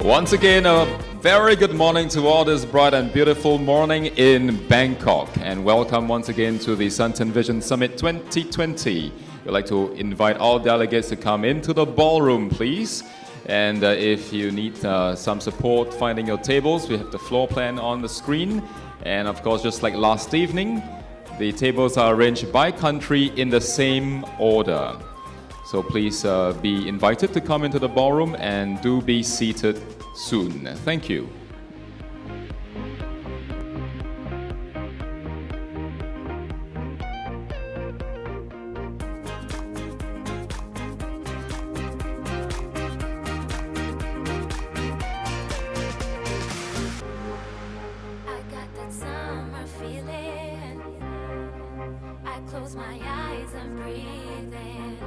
Once again, a very good morning to all this bright and beautiful morning in Bangkok. And welcome once again to the Suntan Vision Summit 2020. We'd like to invite all delegates to come into the ballroom, please. And if you need some support finding your tables, we have the floor plan on the screen. And of course, just like last evening, the tables are arranged by country in the same order. So please be invited to come into the ballroom and do be seated soon. Thank you. Close my eyes and breathe in.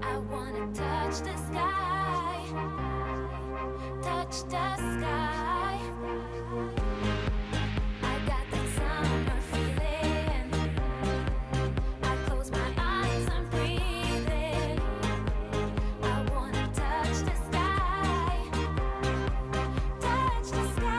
I wanna touch the sky, touch the sky. I got that summer feeling. I close my eyes and breathe in. I wanna touch the sky, touch the sky.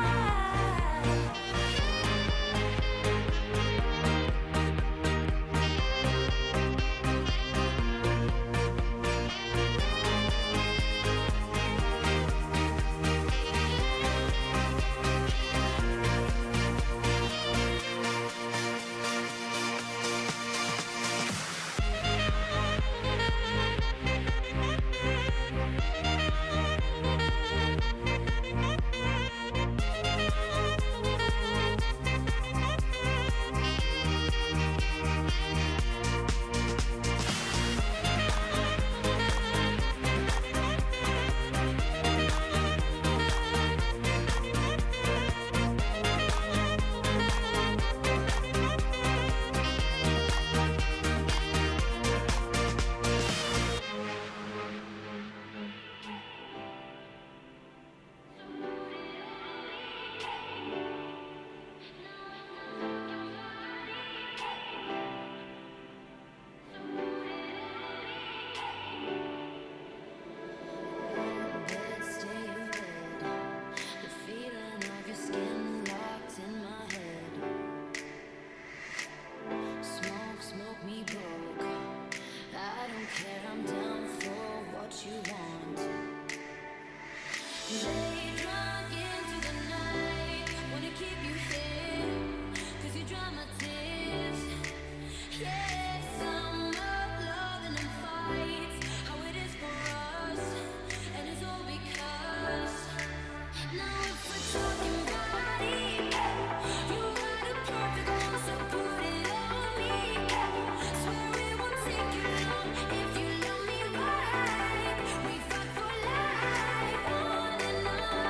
If you love me right, we fight for life on and on.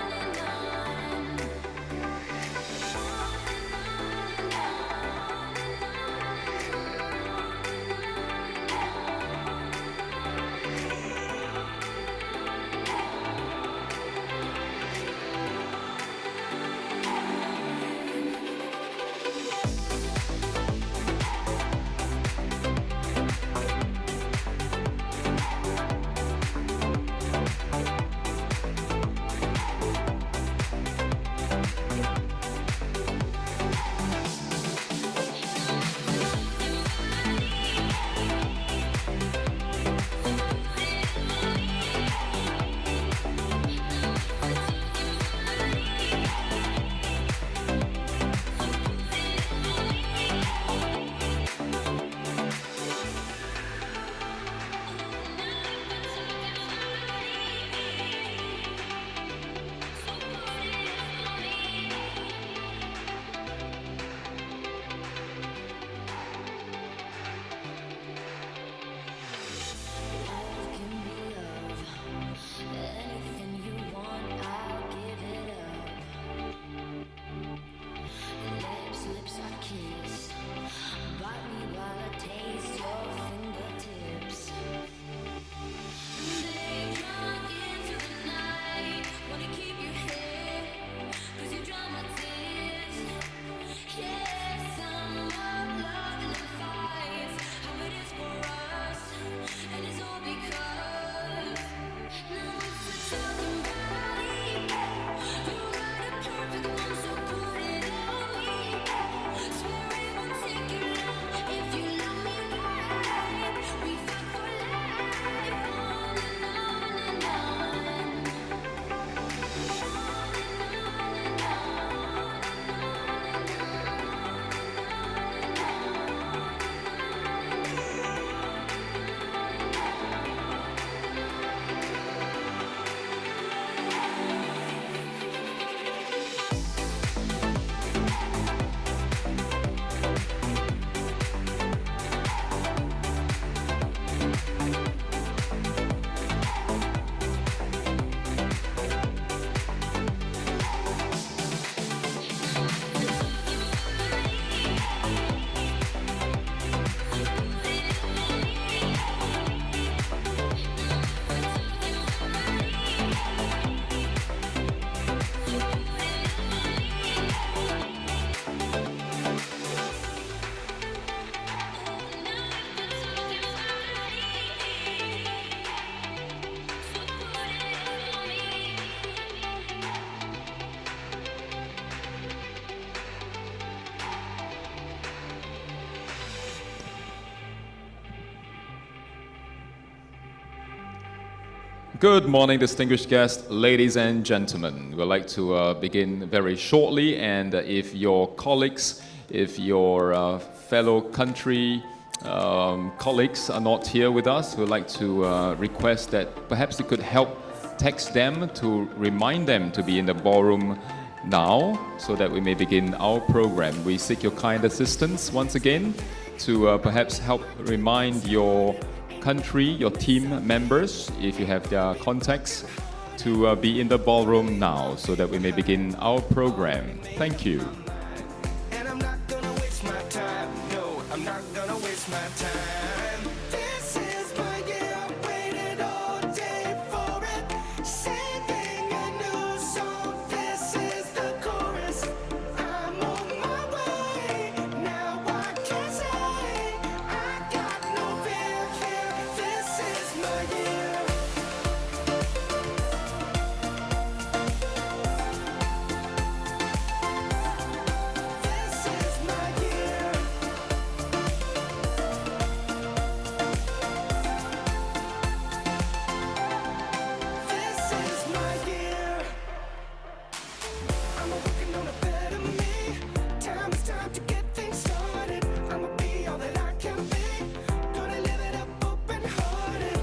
Good morning, distinguished guests, ladies and gentlemen. We'd like to begin very shortly, and if your colleagues, if your fellow country colleagues are not here with us, we'd like to request that perhaps you could help text them to remind them to be in the ballroom now, so that we may begin our program. We seek your kind assistance once again to perhaps help remind your country, your team members, if you have their contacts, to be in the ballroom now so that we may begin our program. Thank you. And I'm not gonna waste my time. No, I'm not gonna waste my time. This is my year. I waited all day for it. Singing a new song. This is the chorus. I'm on my way. Now I can say I got no fear here. This is my year. This is my year. This is my year. I'm working on a better me. Time to get things started. I'ma be all that I can be. Gonna live it up open-hearted.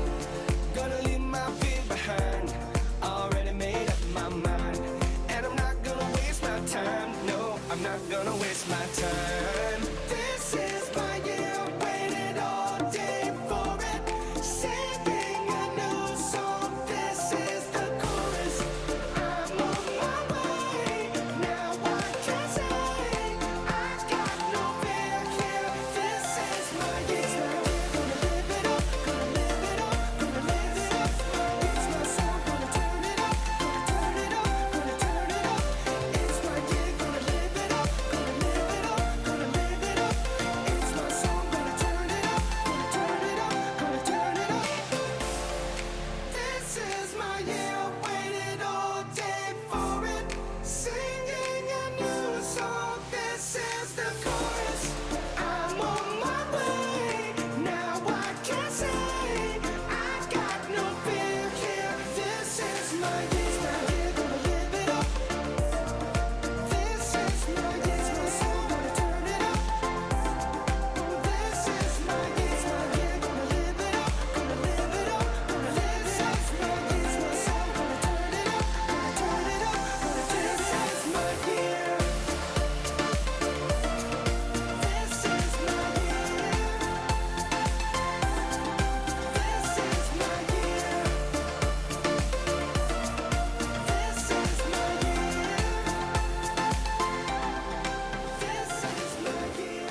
Gonna leave my fear behind. Already made up my mind. And I'm not gonna waste my time. No, I'm not gonna waste my time. This is my year. Waited all day for it. Singing a new song. This is the chorus. I'm on my way. Now I can say I got no fear here. This is my year. Gonna live it up. Gonna live it up. Gonna live it up. It's my song. Gonna turn it up. Gonna turn it up. Gonna turn it up. It's my year. Gonna live it up. Gonna live it up. Gonna live it up. It's my song. Gonna turn it up. Gonna turn it up. Gonna turn it up. This is my year. Waited all day for it. Singing a new song. This is the chorus. I'm on my way. Now I can say I got no fear here. This is my year. Gonna live it up. This is my year. It's my song. Gonna turn it up. This is my year. Gonna live it up. Gonna live it up. Gonna live it up. It's my song. Gonna turn it up. Gonna turn it up. This is my year. This is my year. This is my year. This is my year. This is my year.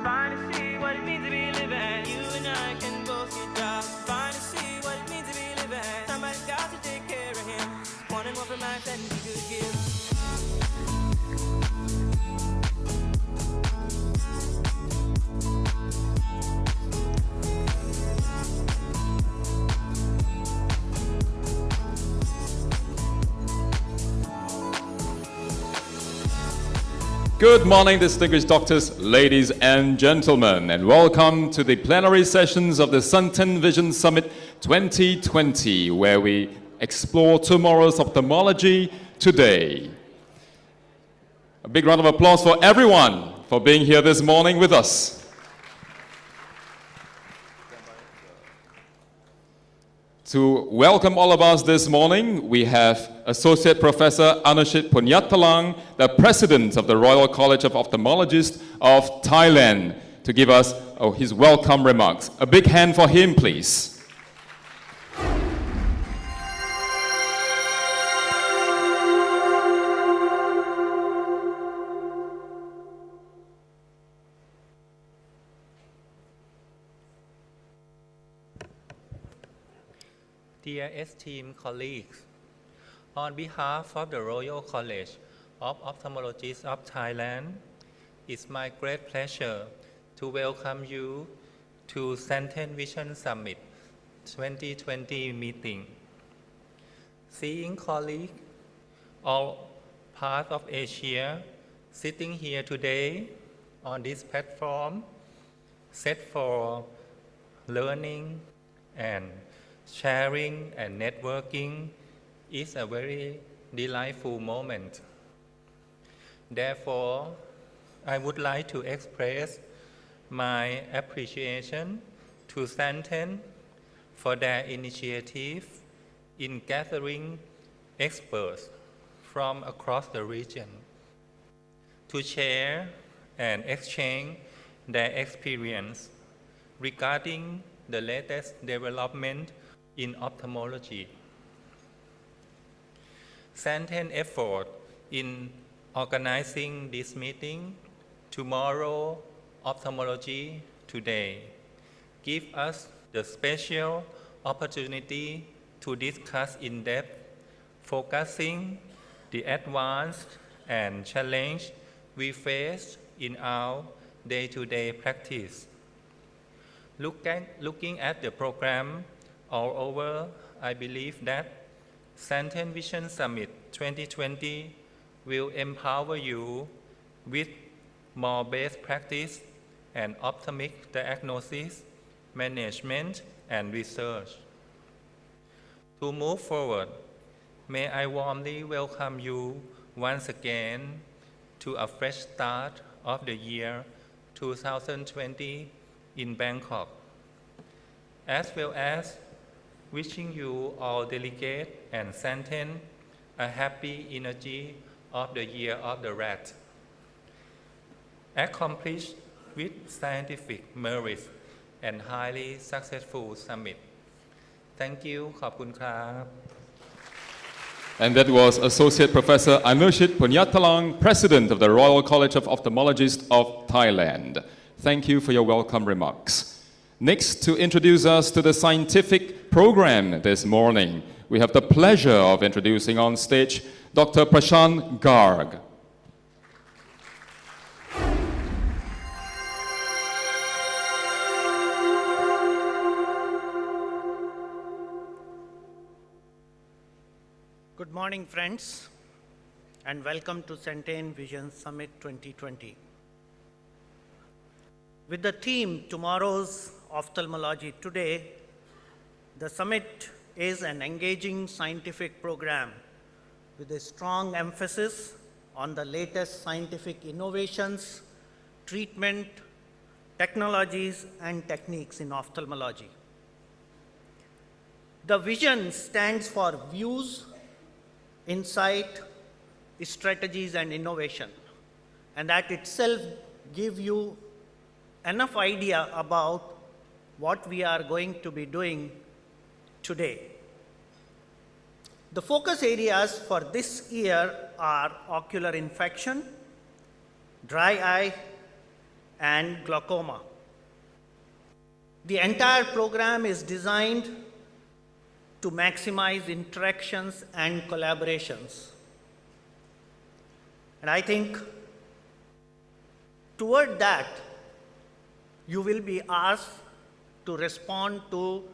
Finally see what it means to be living. You and I can both get jobs. Finally see what it means to be living. Somebody got to take care of him. Wanting more from life than he could give. Good morning, distinguished doctors, ladies and gentlemen, and welcome to the plenary sessions of the Sun10 Vision Summit 2020, where we explore tomorrow's ophthalmology today. A big round of applause for everyone for being here this morning with us. To welcome all of us this morning, we have Associate Professor Anushit Punyattalang, the President of the Royal College of Ophthalmologists of Thailand, to give us his welcome remarks. A big hand for him, please. Dear esteemed colleagues, on behalf of the Royal College of Ophthalmologists of Thailand, it's my great pleasure to welcome you to Sun10 Vision Summit 2020 meeting. Seeing colleagues, all parts of Asia sitting here today on this platform set for learning and sharing and networking is a very delightful moment. Therefore, I would like to express my appreciation to Santen for their initiative in gathering experts from across the region to share and exchange their experience regarding the latest development in ophthalmology. Santen's effort in organizing this meeting, Tomorrow Ophthalmology Today, give us the special opportunity to discuss in depth, focusing the advanced and challenge we face in our day-to-day practice. Looking at the program all over, I believe that Santen Vision Summit 2020 will empower you with more best practice and ophthalmic diagnosis, management, and research. To move forward, may I warmly welcome you once again to a fresh start of the year 2020 in Bangkok, as well as wishing you all delegates and Santen a happy energy of the Year of the Rat, accomplished with scientific merit and highly successful summit. Thank you. ขอบคุณครับ And that was Associate Professor Anushit Punyatalang, President of the Royal College of Ophthalmologists of Thailand. Thank you for your welcome remarks. Next, to introduce us to the scientific program this morning, we have the pleasure of introducing on stage Dr. Prashant Garg. Good morning, friends, and welcome to Santen Vision Summit 2020. With the theme Tomorrow's Ophthalmology Today, the summit is an engaging scientific program with a strong emphasis on the latest scientific innovations, treatment, technologies, and techniques in ophthalmology. The vision stands for views, insight, strategies, and innovation, and that itself gives you enough idea about what we are going to be doing today. The focus areas for this year are ocular infection, dry eye, and glaucoma. The entire program is designed to maximize interactions and collaborations. And I think toward that, you will be asked to respond to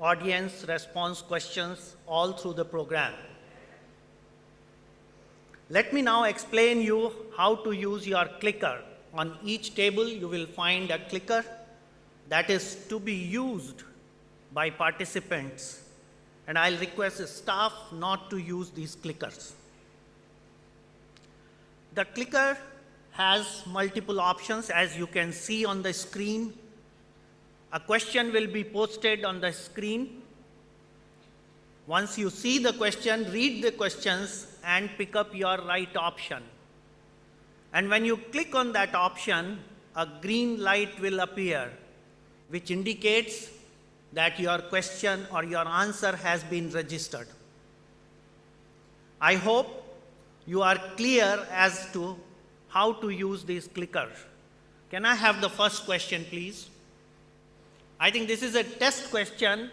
audience response questions all through the program. Let me now explain you how to use your clicker. On each table, you will find a clicker that is to be used by participants, and I'll request the staff not to use these clickers. The clicker has multiple options, as you can see on the screen. A question will be posted on the screen. Once you see the question, read the questions and pick up your right option. And when you click on that option, a green light will appear, which indicates that your question or your answer has been registered. I hope you are clear as to how to use these clickers. Can I have the first question, please? I think this is a test question.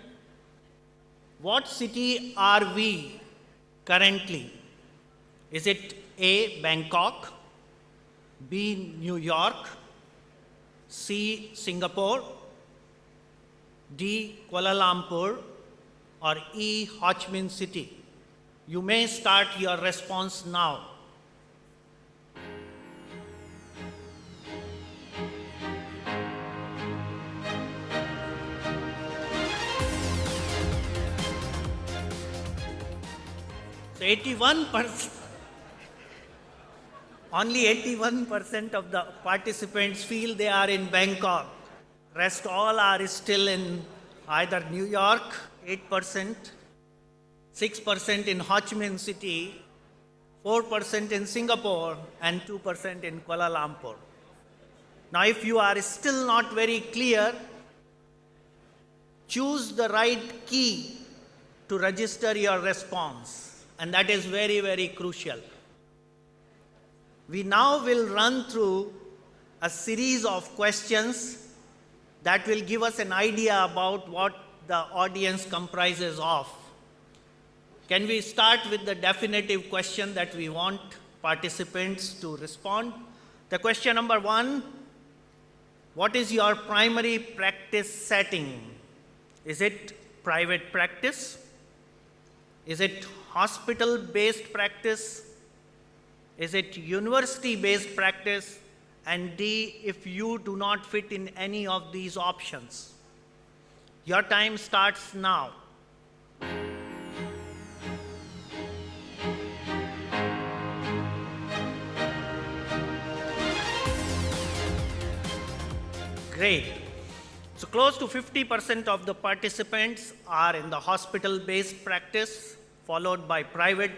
What city are we currently? Is it A, Bangkok, B, New York, C, Singapore, D, Kuala Lumpur, or E, Ho Chi Minh City? You may start your response now. So 81%, only 81% of the participants feel they are in Bangkok. Rest all are still in either New York, 8%, 6% in Ho Chi Minh City, 4% in Singapore, and 2% in Kuala Lumpur. Now, if you are still not very clear, choose the right key to register your response, and that is very, very crucial. We now will run through a series of questions that will give us an idea about what the audience comprises of. Can we start with the definitive question that we want participants to respond? The question number 1, what is your primary practice setting? Is it private practice? Is it hospital-based practice? Is it university-based practice? And D, if you do not fit in any of these options. Your time starts now. Great. So close to 50% of the participants are in the hospital-based practice, followed by private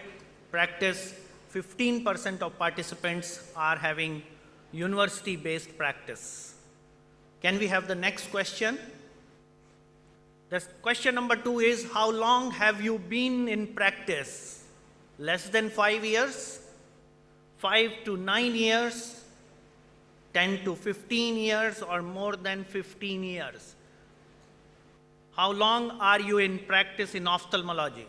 practice. 15% of participants are having university-based practice. Can we have the next question? The question number 2 is, how long have you been in practice? Less than 5 years, 5 to 9 years, 10 to 15 years, or more than 15 years? How long are you in practice in ophthalmology?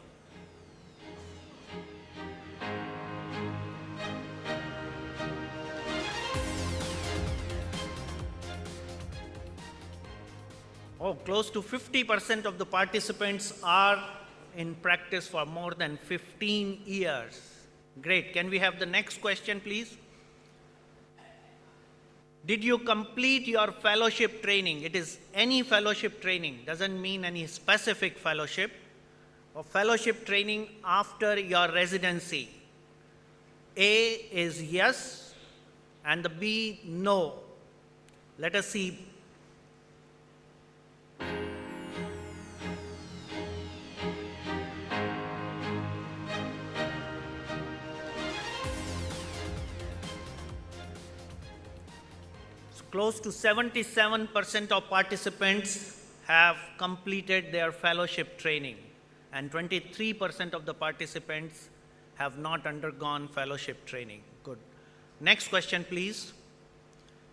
Oh, close to 50% of the participants are in practice for more than 15 years. Great. Can we have the next question, please? Did you complete your fellowship training? It is any fellowship training, doesn't mean any specific fellowship, or fellowship training after your residency. A is yes, and the B, no. Let us see. Close to 77% of participants have completed their fellowship training, and 23% of the participants have not undergone fellowship training. Good. Next question, please.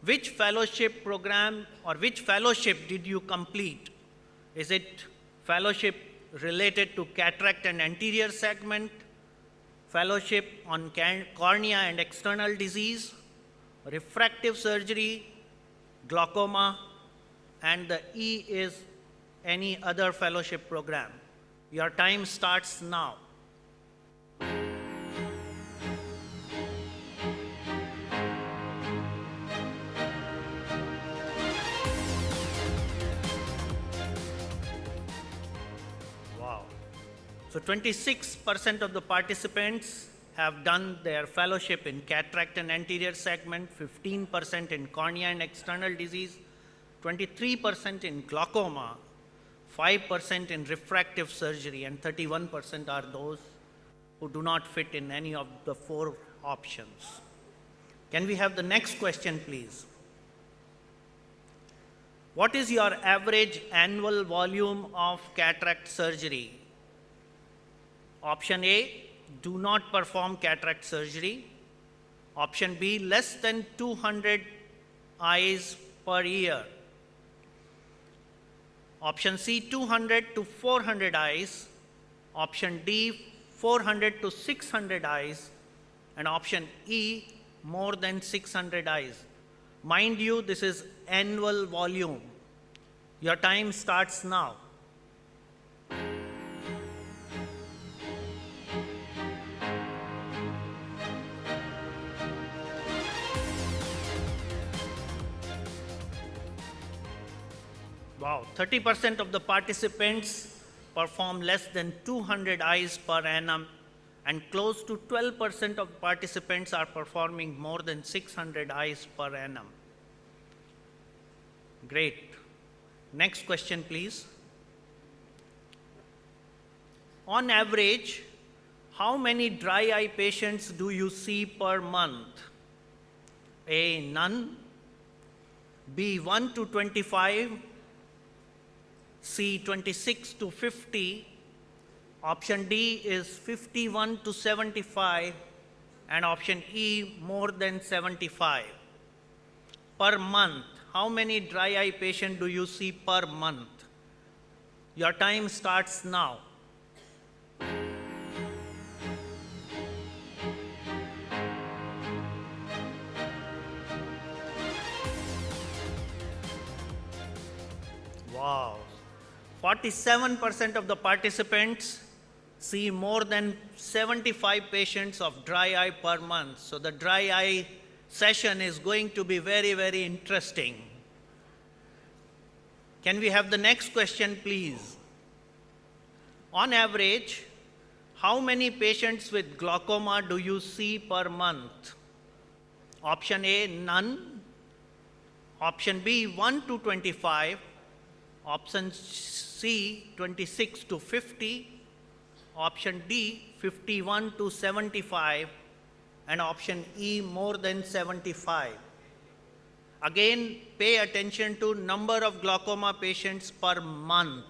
Which fellowship program or which fellowship did you complete? Is it fellowship related to cataract and anterior segment, fellowship on cornea and external disease, refractive surgery, glaucoma, and the E is any other fellowship program. Your time starts now. Wow. So 26% of the participants have done their fellowship in cataract and anterior segment, 15% in cornea and external disease, 23% in glaucoma, 5% in refractive surgery, and 31% are those who do not fit in any of the 4 options. Can we have the next question, please? What is your average annual volume of cataract surgery? Option A, do not perform cataract surgery. Option B, less than 200 eyes per year. Option C, 200 to 400 eyes. Option D, 400 to 600 eyes. And option E, more than 600 eyes. Mind you, this is annual volume. Your time starts now. Wow, 30% of the participants perform less than 200 eyes per annum, and close to 12% of participants are performing more than 600 eyes per annum. Great. Next question, please. On average, how many dry eye patients do you see per month? A, none. B, 1 to 25. C, 26 to 50. Option D is 51 to 75. And option E, more than 75. Per month, how many dry eye patients do you see per month? Your time starts now. Wow. 47% of the participants see more than 75 patients of dry eye per month. So the dry eye session is going to be very, very interesting. Can we have the next question, please? On average, how many patients with glaucoma do you see per month? Option A, none. Option B, 1 to 25. Option C, 26 to 50. Option D, 51 to 75. And option E, more than 75. Again, pay attention to number of glaucoma patients per month.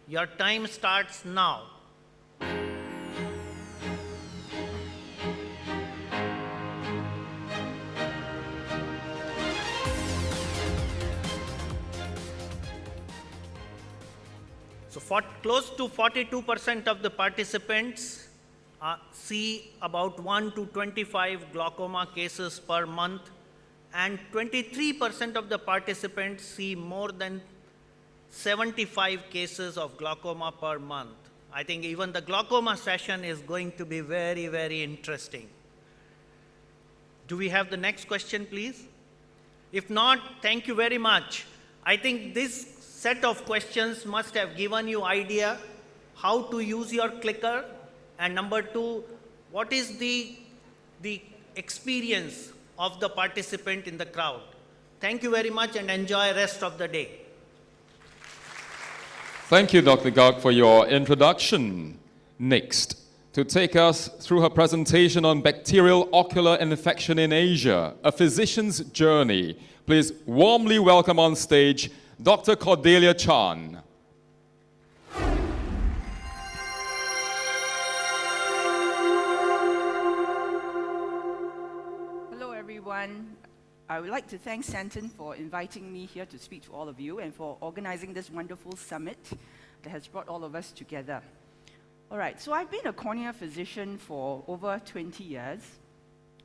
Your time starts now. So close to 42% of the participants see about 1 to 25 glaucoma cases per month, and 23% of the participants see more than 75 cases of glaucoma per month. I think even the glaucoma session is going to be very, very interesting. Do we have the next question, please? If not, thank you very much. I think this set of questions must have given you idea how to use your clicker, and number two, what is the experience of the participant in the crowd. Thank you very much and enjoy rest of the day. Thank you, Dr. Garg, for your introduction. Next, to take us through her presentation on bacterial ocular infection in Asia, a physician's journey, please warmly welcome on stage Dr. Cordelia Chan. Hello, everyone. I would like to thank Santon for inviting me here to speak to all of you and for organizing this wonderful summit that has brought all of us together. All right, so I've been a cornea physician for over 20 years,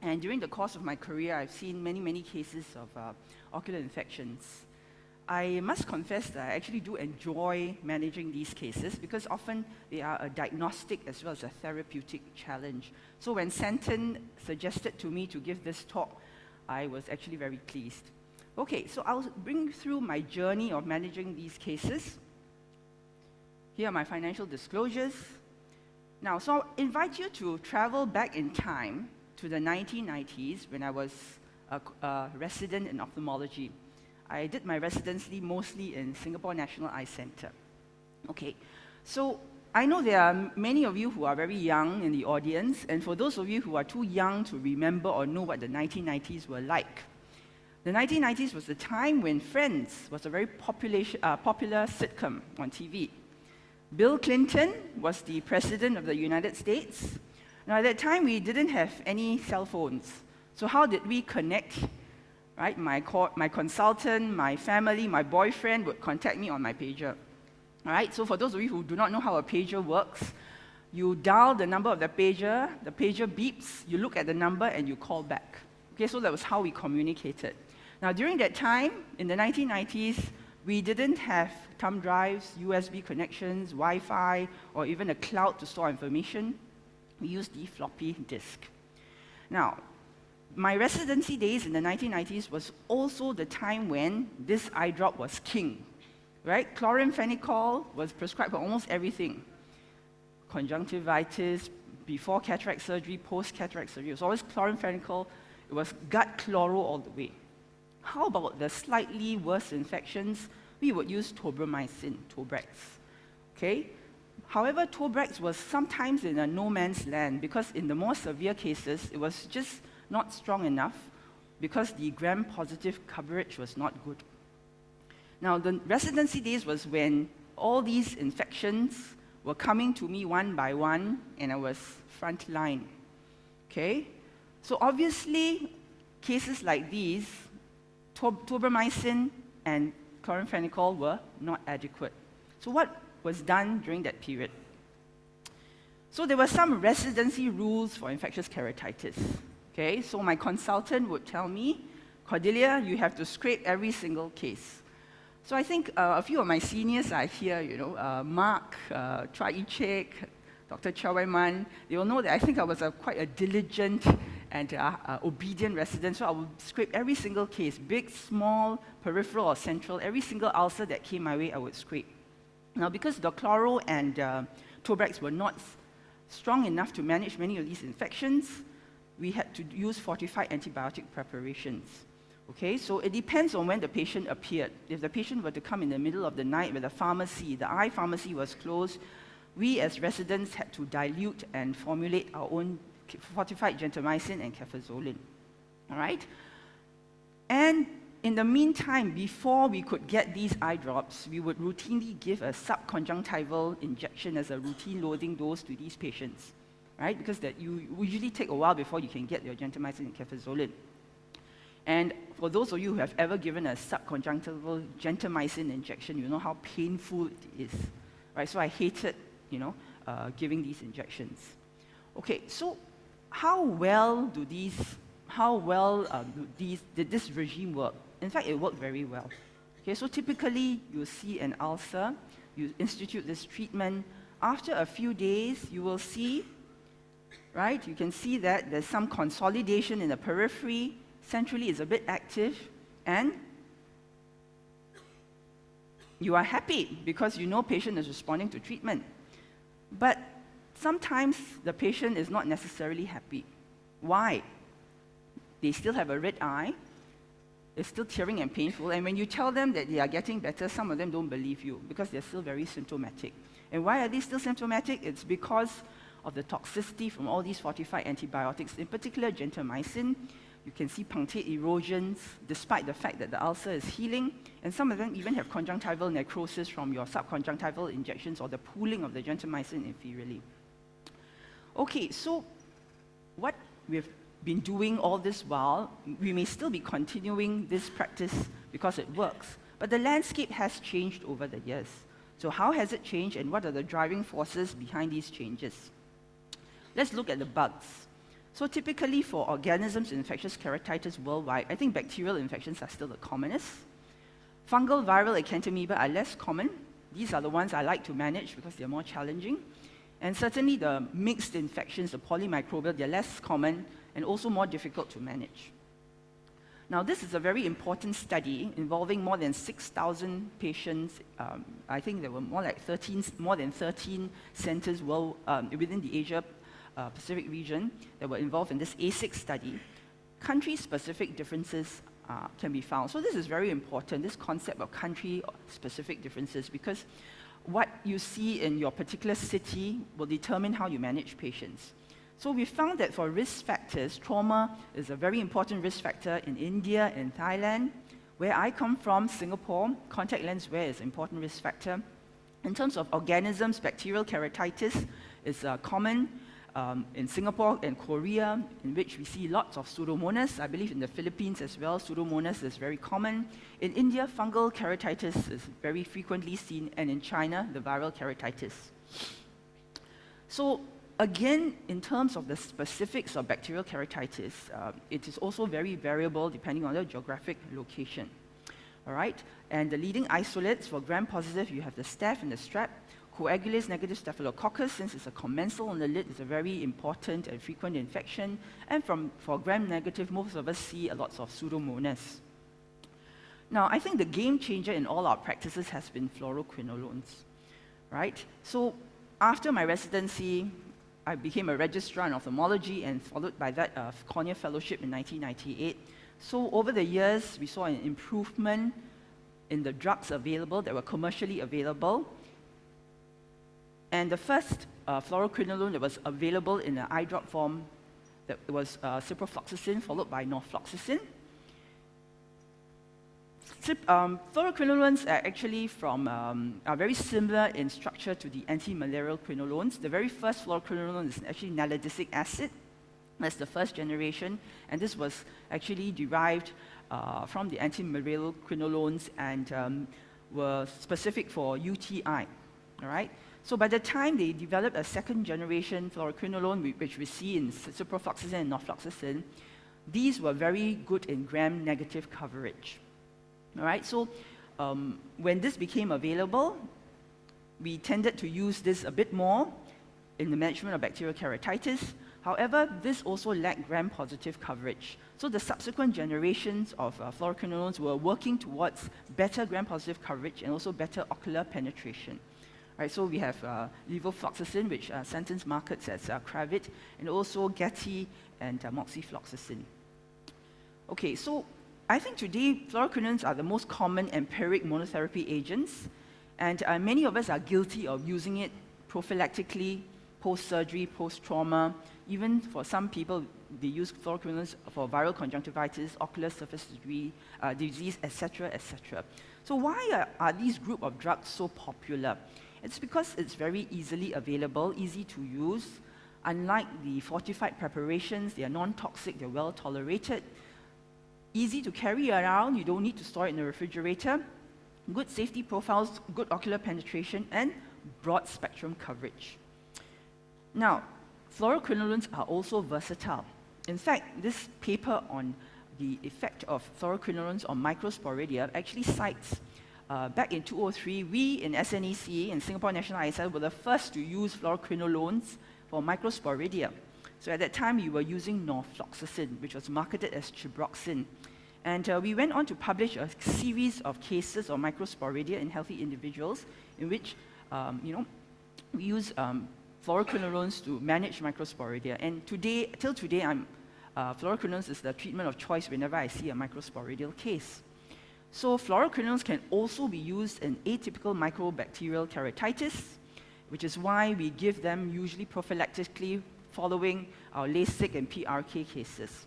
and during the course of my career, I've seen many, many cases of ocular infections. I must confess that I actually do enjoy managing these cases because often they are a diagnostic as well as a therapeutic challenge. So when Santon suggested to me to give this talk, I was actually very pleased. Okay, so I'll bring you through my journey of managing these cases. Here are my financial disclosures. Now, so I'll invite you to travel back in time to the 1990s when I was a resident in ophthalmology. I did my residency mostly in Singapore National Eye Centre. Okay, so I know there are many of you who are very young in the audience, and for those of you who are too young to remember or know what the 1990s were like, the 1990s was the time when Friends was a very popular sitcom on TV. Bill Clinton was the president of the United States. Now, at that time, we didn't have any cell phones. So how did we connect? Right? My consultant, my family, my boyfriend would contact me on my pager. All right? So for those of you who do not know how a pager works, you dial the number of the pager beeps, you look at the number, and you call back. Okay, so that was how we communicated. Now, during that time, in the 1990s, we didn't have thumb drives, USB connections, Wi-Fi, or even a cloud to store information. We used the floppy disk. Now, my residency days in the 1990s was also the time when this eye drop was king. right? Chloramphenicol was prescribed for almost everything. Conjunctivitis, before cataract surgery, post-cataract surgery. It was always chloramphenicol. It was gut chloro all the way. How about the slightly worse infections? We would use tobramycin, Tobrax. Okay? However, Tobrax was sometimes in a no man's land because in the more severe cases, it was just not strong enough because the gram-positive coverage was not good. Now, the residency days was when all these infections were coming to me one by one, and I was front line. Okay? So obviously, cases like these, tobramycin and chloramphenicol were not adequate. So what was done during that period? So there were some residency rules for infectious keratitis. Okay, so my consultant would tell me, Cordelia, you have to scrape every single case. So I think a few of my seniors are here, Mark, Chai Chek, Dr. Chawai Man. They will know that I think I was quite a diligent and obedient resident, so I would scrape every single case, big, small, peripheral or central, every single ulcer that came my way, I would scrape. Now, because Docloro and Tobrax were not strong enough to manage many of these infections, we had to use fortified antibiotic preparations. Okay, so it depends on when the patient appeared. If the patient were to come in the middle of the night where the eye pharmacy was closed, we as residents had to dilute and formulate our own fortified gentamicin and cefazolin. All right? And in the meantime, before we could get these eye drops, we would routinely give a subconjunctival injection as a routine loading dose to these patients, right? Because that you usually take a while before you can get your gentamicin and cefazolin. And for those of you who have ever given a subconjunctival gentamicin injection, you know how painful it is, right? So I hated, giving these injections. Okay, so how well did this regime work? In fact, it worked very well. Okay, so typically you see an ulcer, you institute this treatment. After a few days, you will see, right? You can see that there's some consolidation in the periphery. Centrally is a bit active, and you are happy because you know patient is responding to treatment. But sometimes the patient is not necessarily happy. Why? They still have a red eye, it's still tearing and painful, and when you tell them that they are getting better, some of them don't believe you because they're still very symptomatic. And why are they still symptomatic? It's because of the toxicity from all these fortified antibiotics, in particular gentamicin. You can see punctate erosions despite the fact that the ulcer is healing, and some of them even have conjunctival necrosis from your subconjunctival injections or the pooling of the gentamicin inferiorly. Okay, so what we've been doing all this while, we may still be continuing this practice because it works, but the landscape has changed over the years. So how has it changed, and what are the driving forces behind these changes? Let's look at the bugs. So typically for organisms in infectious keratitis worldwide, I think bacterial infections are still the commonest. Fungal, viral, acanthamoeba are less common. These are the ones I like to manage because they're more challenging. And certainly the mixed infections, the polymicrobial, they're less common and also more difficult to manage. Now, this is a very important study involving more than 6,000 patients. I think there were more than 13 centers within the Asia Pacific region that were involved in this ASIC study. Country-specific differences can be found. So this is very important, this concept of country-specific differences, because what you see in your particular city will determine how you manage patients. So we found that for risk factors, trauma is a very important risk factor in India and Thailand. Where I come from, Singapore, contact lens wear is an important risk factor. In terms of organisms, bacterial keratitis is common in Singapore and Korea, in which we see lots of Pseudomonas. I believe in the Philippines as well, Pseudomonas is very common. In India, fungal keratitis is very frequently seen, and in China, the viral keratitis. So again, in terms of the specifics of bacterial keratitis, it is also very variable depending on the geographic location. All right, and the leading isolates for gram-positive, you have the staph and the strep. Coagulase negative staphylococcus, since it's a commensal on the lid, is a very important and frequent infection. And for gram-negative, most of us see lots of Pseudomonas. Now, I think the game changer in all our practices has been fluoroquinolones, right? So after my residency, I became a registrar in ophthalmology and followed by that Cornea Fellowship in 1998. So over the years, we saw an improvement in the drugs available that were commercially available. And the first fluoroquinolone that was available in an eye drop form that was ciprofloxacin, followed by norfloxacin. Fluoroquinolones are actually are very similar in structure to the anti-malarial quinolones. The very first fluoroquinolone is actually naledixic acid. That's the first generation, and this was actually derived from the anti-malarial quinolones and were specific for UTI. All right. So by the time they developed a second generation fluoroquinolone, which we see in ciprofloxacin and norfloxacin, these were very good in gram-negative coverage. All right, so when this became available, we tended to use this a bit more in the management of bacterial keratitis. However, this also lacked gram-positive coverage. So the subsequent generations of fluoroquinolones were working towards better gram-positive coverage and also better ocular penetration. Right, so we have levofloxacin, which Santon's markets as Cravit, and also Getty and moxifloxacin. Okay, so I think today fluoroquinolones are the most common empiric monotherapy agents, and many of us are guilty of using it prophylactically, post-surgery, post-trauma. Even for some people, they use fluoroquinolones for viral conjunctivitis, ocular surface disease, etc., etc. So why are these group of drugs so popular? It's because it's very easily available, easy to use. Unlike the fortified preparations, they are non-toxic, they're well tolerated, easy to carry around, you don't need to store it in the refrigerator, good safety profiles, good ocular penetration, and broad spectrum coverage. Now, fluoroquinolones are also versatile. In fact, this paper on the effect of fluoroquinolones on microsporidia actually cites back in 2003, we in SNEC and Singapore National ISL were the first to use fluoroquinolones for microsporidia. So at that time, we were using norfloxacin, which was marketed as Chibroxin. And we went on to publish a series of cases of microsporidia in healthy individuals in which, we use fluoroquinolones to manage microsporidia. And today, till today, fluoroquinolones is the treatment of choice whenever I see a microsporidial case. So fluoroquinolones can also be used in atypical mycobacterial keratitis, which is why we give them usually prophylactically following our LASIK and PRK cases.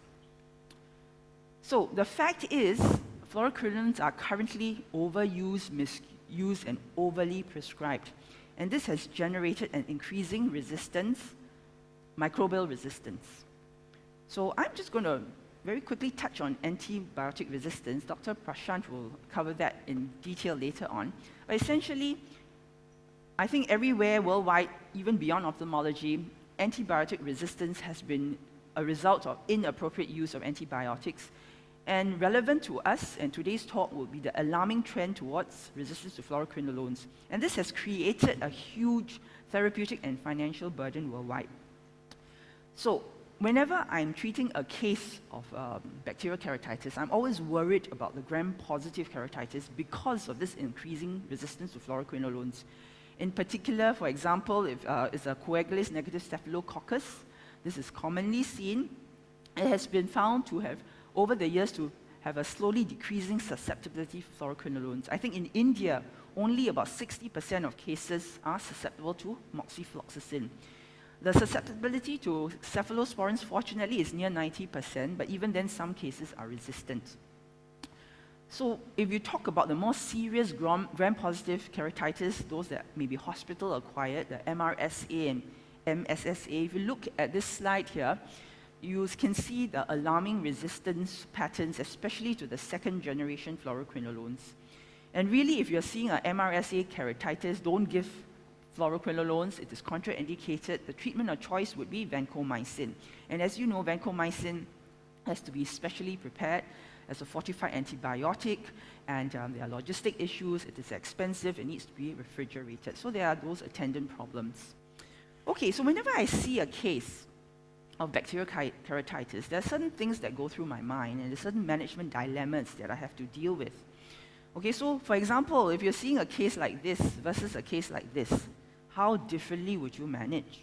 So the fact is, fluoroquinolones are currently overused, misused, and overly prescribed. And this has generated an increasing resistance, microbial resistance. So I'm just going to very quickly touch on antibiotic resistance. Dr. Prashant will cover that in detail later on. But essentially, I think everywhere worldwide, even beyond ophthalmology, antibiotic resistance has been a result of inappropriate use of antibiotics. And relevant to us, and today's talk will be the alarming trend towards resistance to fluoroquinolones. And this has created a huge therapeutic and financial burden worldwide. So whenever I'm treating a case of bacterial keratitis, I'm always worried about the gram-positive keratitis because of this increasing resistance to fluoroquinolones. In particular, for example, if it's a coagulase-negative staphylococcus, this is commonly seen. It has been found to have, over the years, to have a slowly decreasing susceptibility to fluoroquinolones. I think in India, only about 60% of cases are susceptible to moxifloxacin. The susceptibility to cephalosporins, fortunately, is near 90%, but even then, some cases are resistant. So if you talk about the more serious gram-positive keratitis, those that may be hospital-acquired, the MRSA and MSSA, if you look at this slide here, you can see the alarming resistance patterns, especially to the second-generation fluoroquinolones. And really, if you're seeing an MRSA keratitis, don't give fluoroquinolones. It is contraindicated. The treatment of choice would be vancomycin. And as you know, vancomycin has to be specially prepared as a fortified antibiotic, and there are logistic issues. It is expensive. It needs to be refrigerated. So there are those attendant problems. Okay, so whenever I see a case of bacterial keratitis, there are certain things that go through my mind, and there are certain management dilemmas that I have to deal with. Okay, so for example, if you're seeing a case like this versus a case like this, how differently would you manage?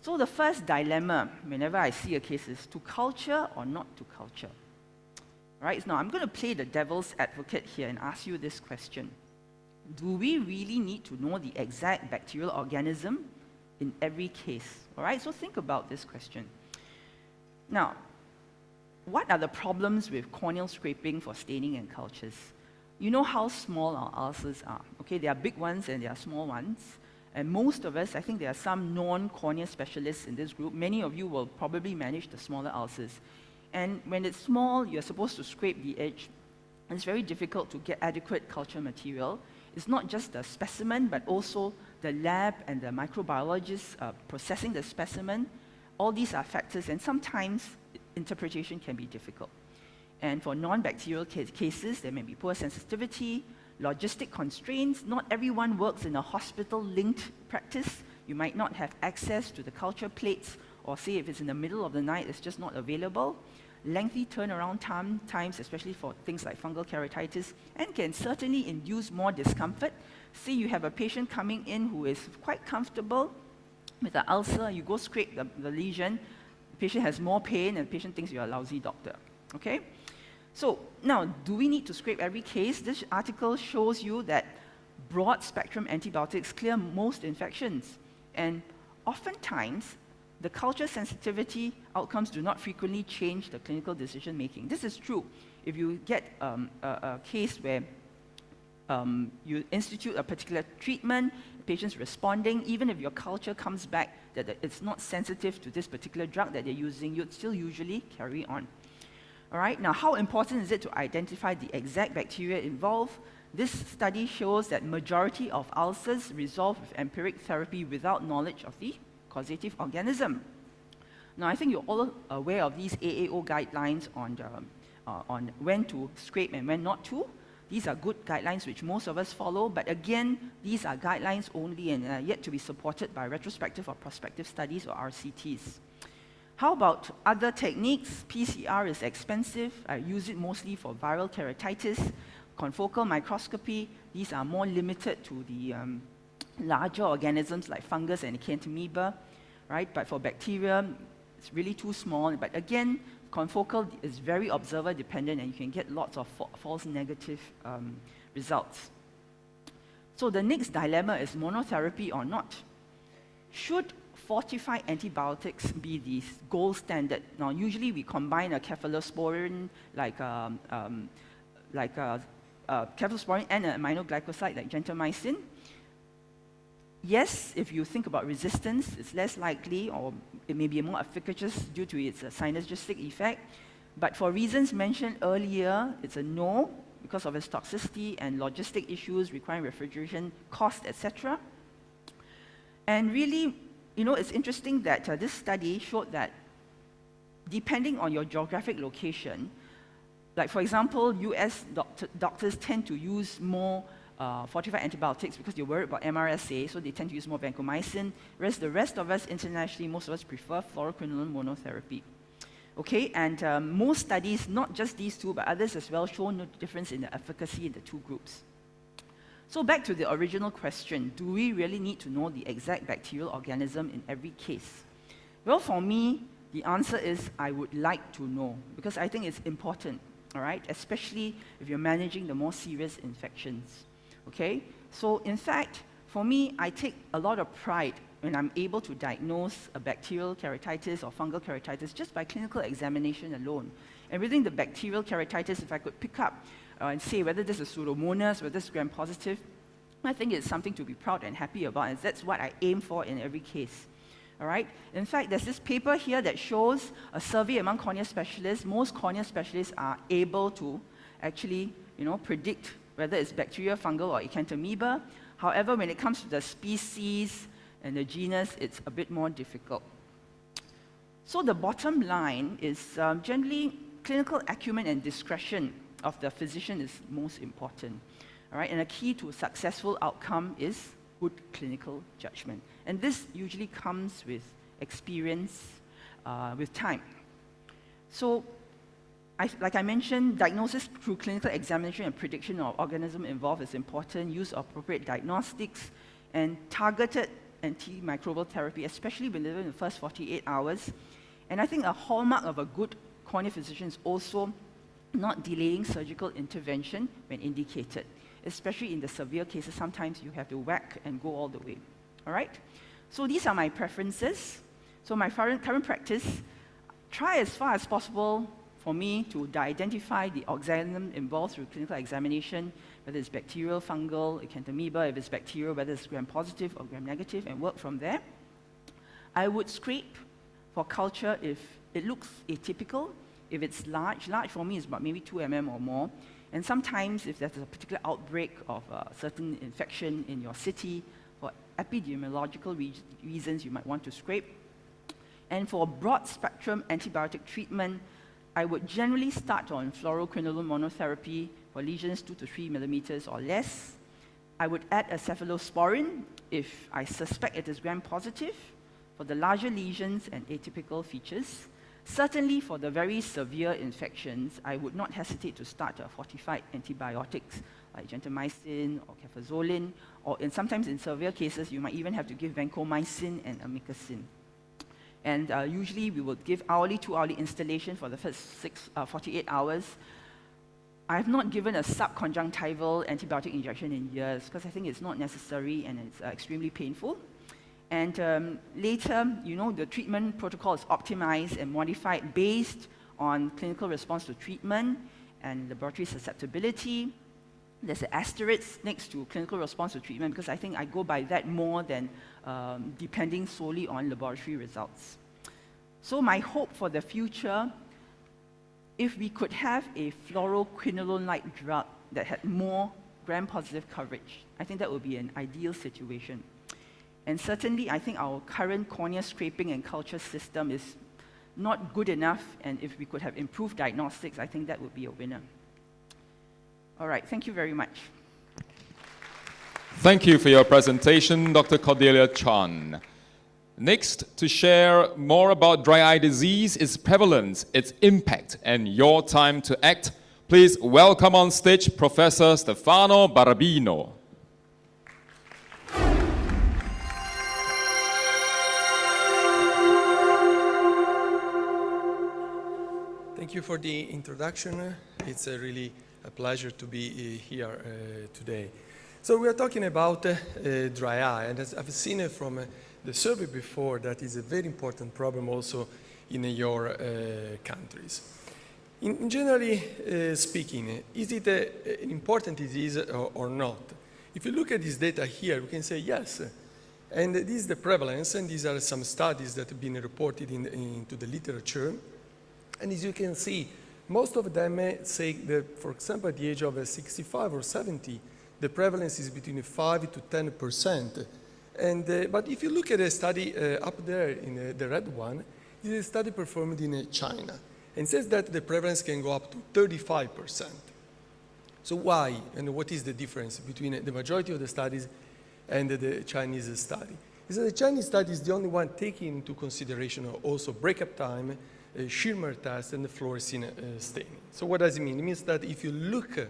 So the first dilemma, whenever I see a case, is to culture or not to culture. Right? Now, I'm going to play the devil's advocate here and ask you this question. Do we really need to know the exact bacterial organism in every case? All right, so think about this question. Now, what are the problems with corneal scraping for staining and cultures? You know how small our ulcers are. Okay, there are big ones and there are small ones. And most of us, I think there are some non-cornea specialists in this group. Many of you will probably manage the smaller ulcers. And when it's small, you're supposed to scrape the edge. It's very difficult to get adequate culture material. It's not just the specimen, but also the lab and the microbiologists processing the specimen. All these are factors, and sometimes interpretation can be difficult. And for non-bacterial cases, there may be poor sensitivity, logistic constraints. Not everyone works in a hospital-linked practice. You might not have access to the culture plates, or say if it's in the middle of the night, it's just not available. Lengthy turnaround times, especially for things like fungal keratitis, and can certainly induce more discomfort. Say you have a patient coming in who is quite comfortable with an ulcer, you go scrape the lesion, the patient has more pain, and the patient thinks you're a lousy doctor. Okay? So now, do we need to scrape every case? This article shows you that broad-spectrum antibiotics clear most infections, and oftentimes, the culture sensitivity outcomes do not frequently change the clinical decision-making. This is true. If you get a case where you institute a particular treatment, the patient's responding, even if your culture comes back that it's not sensitive to this particular drug that they're using, you'd still usually carry on. All right, now how important is it to identify the exact bacteria involved? This study shows that majority of ulcers resolve with empiric therapy without knowledge of the causative organism. Now, I think you're all aware of these AAO guidelines on when to scrape and when not to. These are good guidelines which most of us follow, but again, these are guidelines only and are yet to be supported by retrospective or prospective studies or RCTs. How about other techniques? PCR is expensive. I use it mostly for viral keratitis. Confocal microscopy, these are more limited to the larger organisms like fungus and acanthamoeba, right? But for bacteria, it's really too small. But again, confocal is very observer dependent and you can get lots of false negative results. So the next dilemma is monotherapy or not. Should fortified antibiotics be the gold standard? Now, usually we combine a cephalosporin like cephalosporin and an aminoglycoside like gentamicin. Yes, if you think about resistance, it's less likely or it may be more efficacious due to its synergistic effect. But for reasons mentioned earlier, it's a no because of its toxicity and logistic issues requiring refrigeration, cost, etc. And really, you know, it's interesting that this study showed that depending on your geographic location, like for example, US doctors tend to use more fortified antibiotics because they're worried about MRSA, so they tend to use more vancomycin, whereas the rest of us internationally, most of us prefer fluoroquinolone monotherapy. Okay, and most studies, not just these two, but others as well, show no difference in the efficacy in the two groups. So back to the original question, do we really need to know the exact bacterial organism in every case? Well, for me, the answer is I would like to know, because I think it's important, all right, especially if you're managing the more serious infections. Okay, so in fact, for me, I take a lot of pride when I'm able to diagnose a bacterial keratitis or fungal keratitis just by clinical examination alone. And within the bacterial keratitis, if I could pick up and say whether this is Pseudomonas, whether this is gram-positive, I think it's something to be proud and happy about, and that's what I aim for in every case. All right? In fact, there's this paper here that shows a survey among cornea specialists. Most cornea specialists are able to actually, predict whether it's bacteria, fungal, or acanthamoeba. However, when it comes to the species and the genus, it's a bit more difficult. So the bottom line is generally clinical acumen and discretion of the physician is most important. All right? And a key to a successful outcome is good clinical judgment. And this usually comes with experience, with time. So like I mentioned, diagnosis through clinical examination and prediction of organism involved is important, use of appropriate diagnostics, and targeted antimicrobial therapy, especially within the first 48 hours. And I think a hallmark of a good cornea physician is also not delaying surgical intervention when indicated, especially in the severe cases. Sometimes you have to whack and go all the way. All right? So these are my preferences. So my current practice, try as far as possible for me to identify the organism involved through clinical examination, whether it's bacterial, fungal, acanthamoeba, if it's bacterial, whether it's gram-positive or gram-negative, and work from there. I would scrape for culture if it looks atypical. If it's large for me is about maybe 2 mm or more. And sometimes if there's a particular outbreak of a certain infection in your city, for epidemiological reasons, you might want to scrape. And for broad spectrum antibiotic treatment, I would generally start on fluoroquinolone monotherapy for lesions 2 to 3 millimeters or less. I would add a cephalosporin if I suspect it is gram-positive for the larger lesions and atypical features. Certainly for the very severe infections, I would not hesitate to start fortified antibiotics like gentamicin or cefazolin, or sometimes in severe cases, you might even have to give vancomycin and amikacin. And usually we will give hourly, 2-hourly installation for the first 48 hours. I have not given a subconjunctival antibiotic injection in years because I think it's not necessary and it's extremely painful. And later, the treatment protocol is optimized and modified based on clinical response to treatment and laboratory susceptibility. There's an asterisk next to clinical response to treatment because I think I go by that more than depending solely on laboratory results. So my hope for the future, if we could have a fluoroquinolone-like drug that had more gram-positive coverage, I think that would be an ideal situation. And certainly, I think our current cornea scraping and culture system is not good enough, and if we could have improved diagnostics, I think that would be a winner. All right, thank you very much. Thank you for your presentation, Dr. Cordelia Chan. Next, to share more about dry eye disease, its prevalence, its impact, and your time to act, please welcome on stage Professor Stefano Barbino. Thank you for the introduction. It's really a pleasure to be here today. So we are talking about dry eye, and as I've seen it from the survey before, that is a very important problem also in your countries. In generally speaking, is it an important disease or not? If you look at this data here, we can say yes. And this is the prevalence, and these are some studies that have been reported into the literature. And as you can see, most of them say that, for example, at the age of 65 or 70, the prevalence is between 5 to 10%. And, but if you look at a study up there in the red one, this is a study performed in China, and says that the prevalence can go up to 35%. So why, and what is the difference between the majority of the studies and the Chinese study? Is that the Chinese study is the only one taking into consideration also breakup time, Schirmer test, and the fluorescein staining. So what does it mean? It means that if you look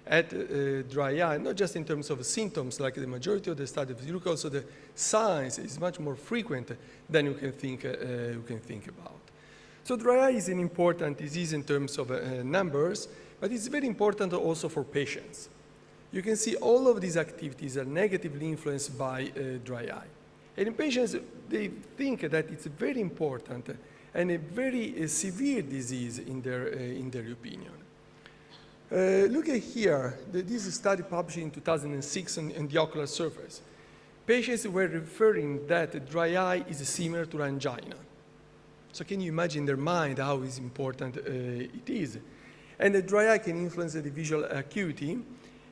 at dry eye, not just in terms of symptoms like the majority of the studies, you look also the signs is much more frequent than you can think about. So dry eye is an important disease in terms of numbers, but it's very important also for patients. You can see all of these activities are negatively influenced by dry eye. And in patients, they think that it's very important and a very severe disease in their opinion. Look at here, this is a study published in 2006 on the ocular surface. Patients were referring that dry eye is similar to angina. So can you imagine in their mind how important it is? And the dry eye can influence the visual acuity.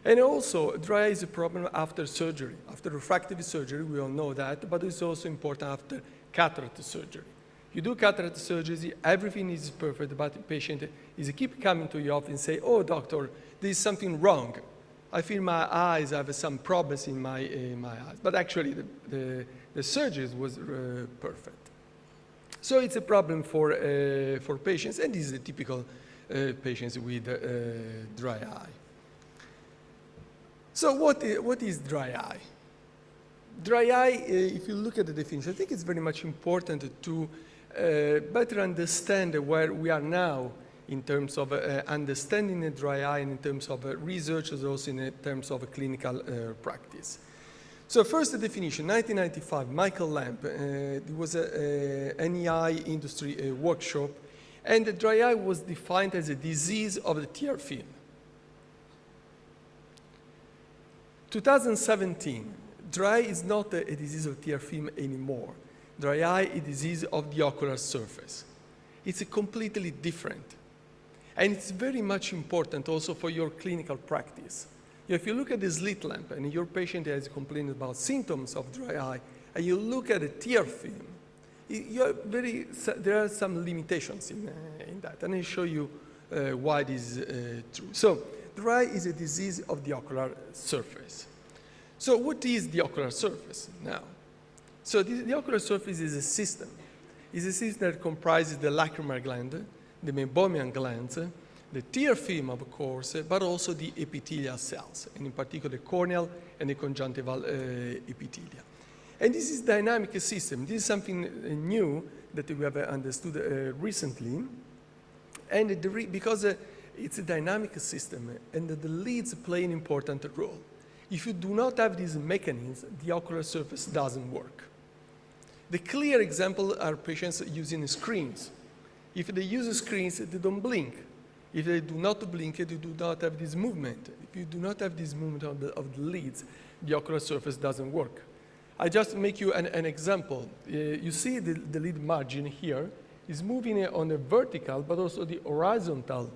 And also, dry eye is a problem after surgery. After refractive surgery, we all know that, but it's also important after cataract surgery. You do cataract surgery, everything is perfect, but the patient is keep coming to your office and say, "Oh, doctor, there is something wrong. I feel my eyes have some problems in my eyes." But actually, the surgery was perfect. So it's a problem for patients, and this is a typical patients with dry eye. So what is dry eye? Dry eye, if you look at the definition, I think it's very much important to better understand where we are now in terms of understanding the dry eye and in terms of research, as also in terms of clinical practice. So first the definition, 1995, Michael Lamp. It was a NEI industry workshop, and the dry eye was defined as a disease of the tear film. 2017, dry eye is not a disease of tear film anymore. Dry eye is a disease of the ocular surface. It's completely different. And it's very much important also for your clinical practice. If you look at the slit lamp and your patient has complained about symptoms of dry eye, and you look at a tear film, there are some limitations in that. And I'll show you why this is true. So, dry eye is a disease of the ocular surface. So what is the ocular surface now? So the ocular surface is a system. It's a system that comprises the lacrimal gland, the meibomian glands, the tear film, of course, but also the epithelial cells, and in particular the corneal and the conjunctival epithelia. And this is a dynamic system. This is something new that we have understood recently. And because it's a dynamic system, and the leads play an important role. If you do not have these mechanisms, the ocular surface doesn't work. The clear example are patients using screens. If they use screens, they don't blink. If they do not blink, they do not have this movement. If you do not have this movement of the leads, the ocular surface doesn't work. I just make you an example. You see the lid margin here is moving on the vertical, but also the horizontal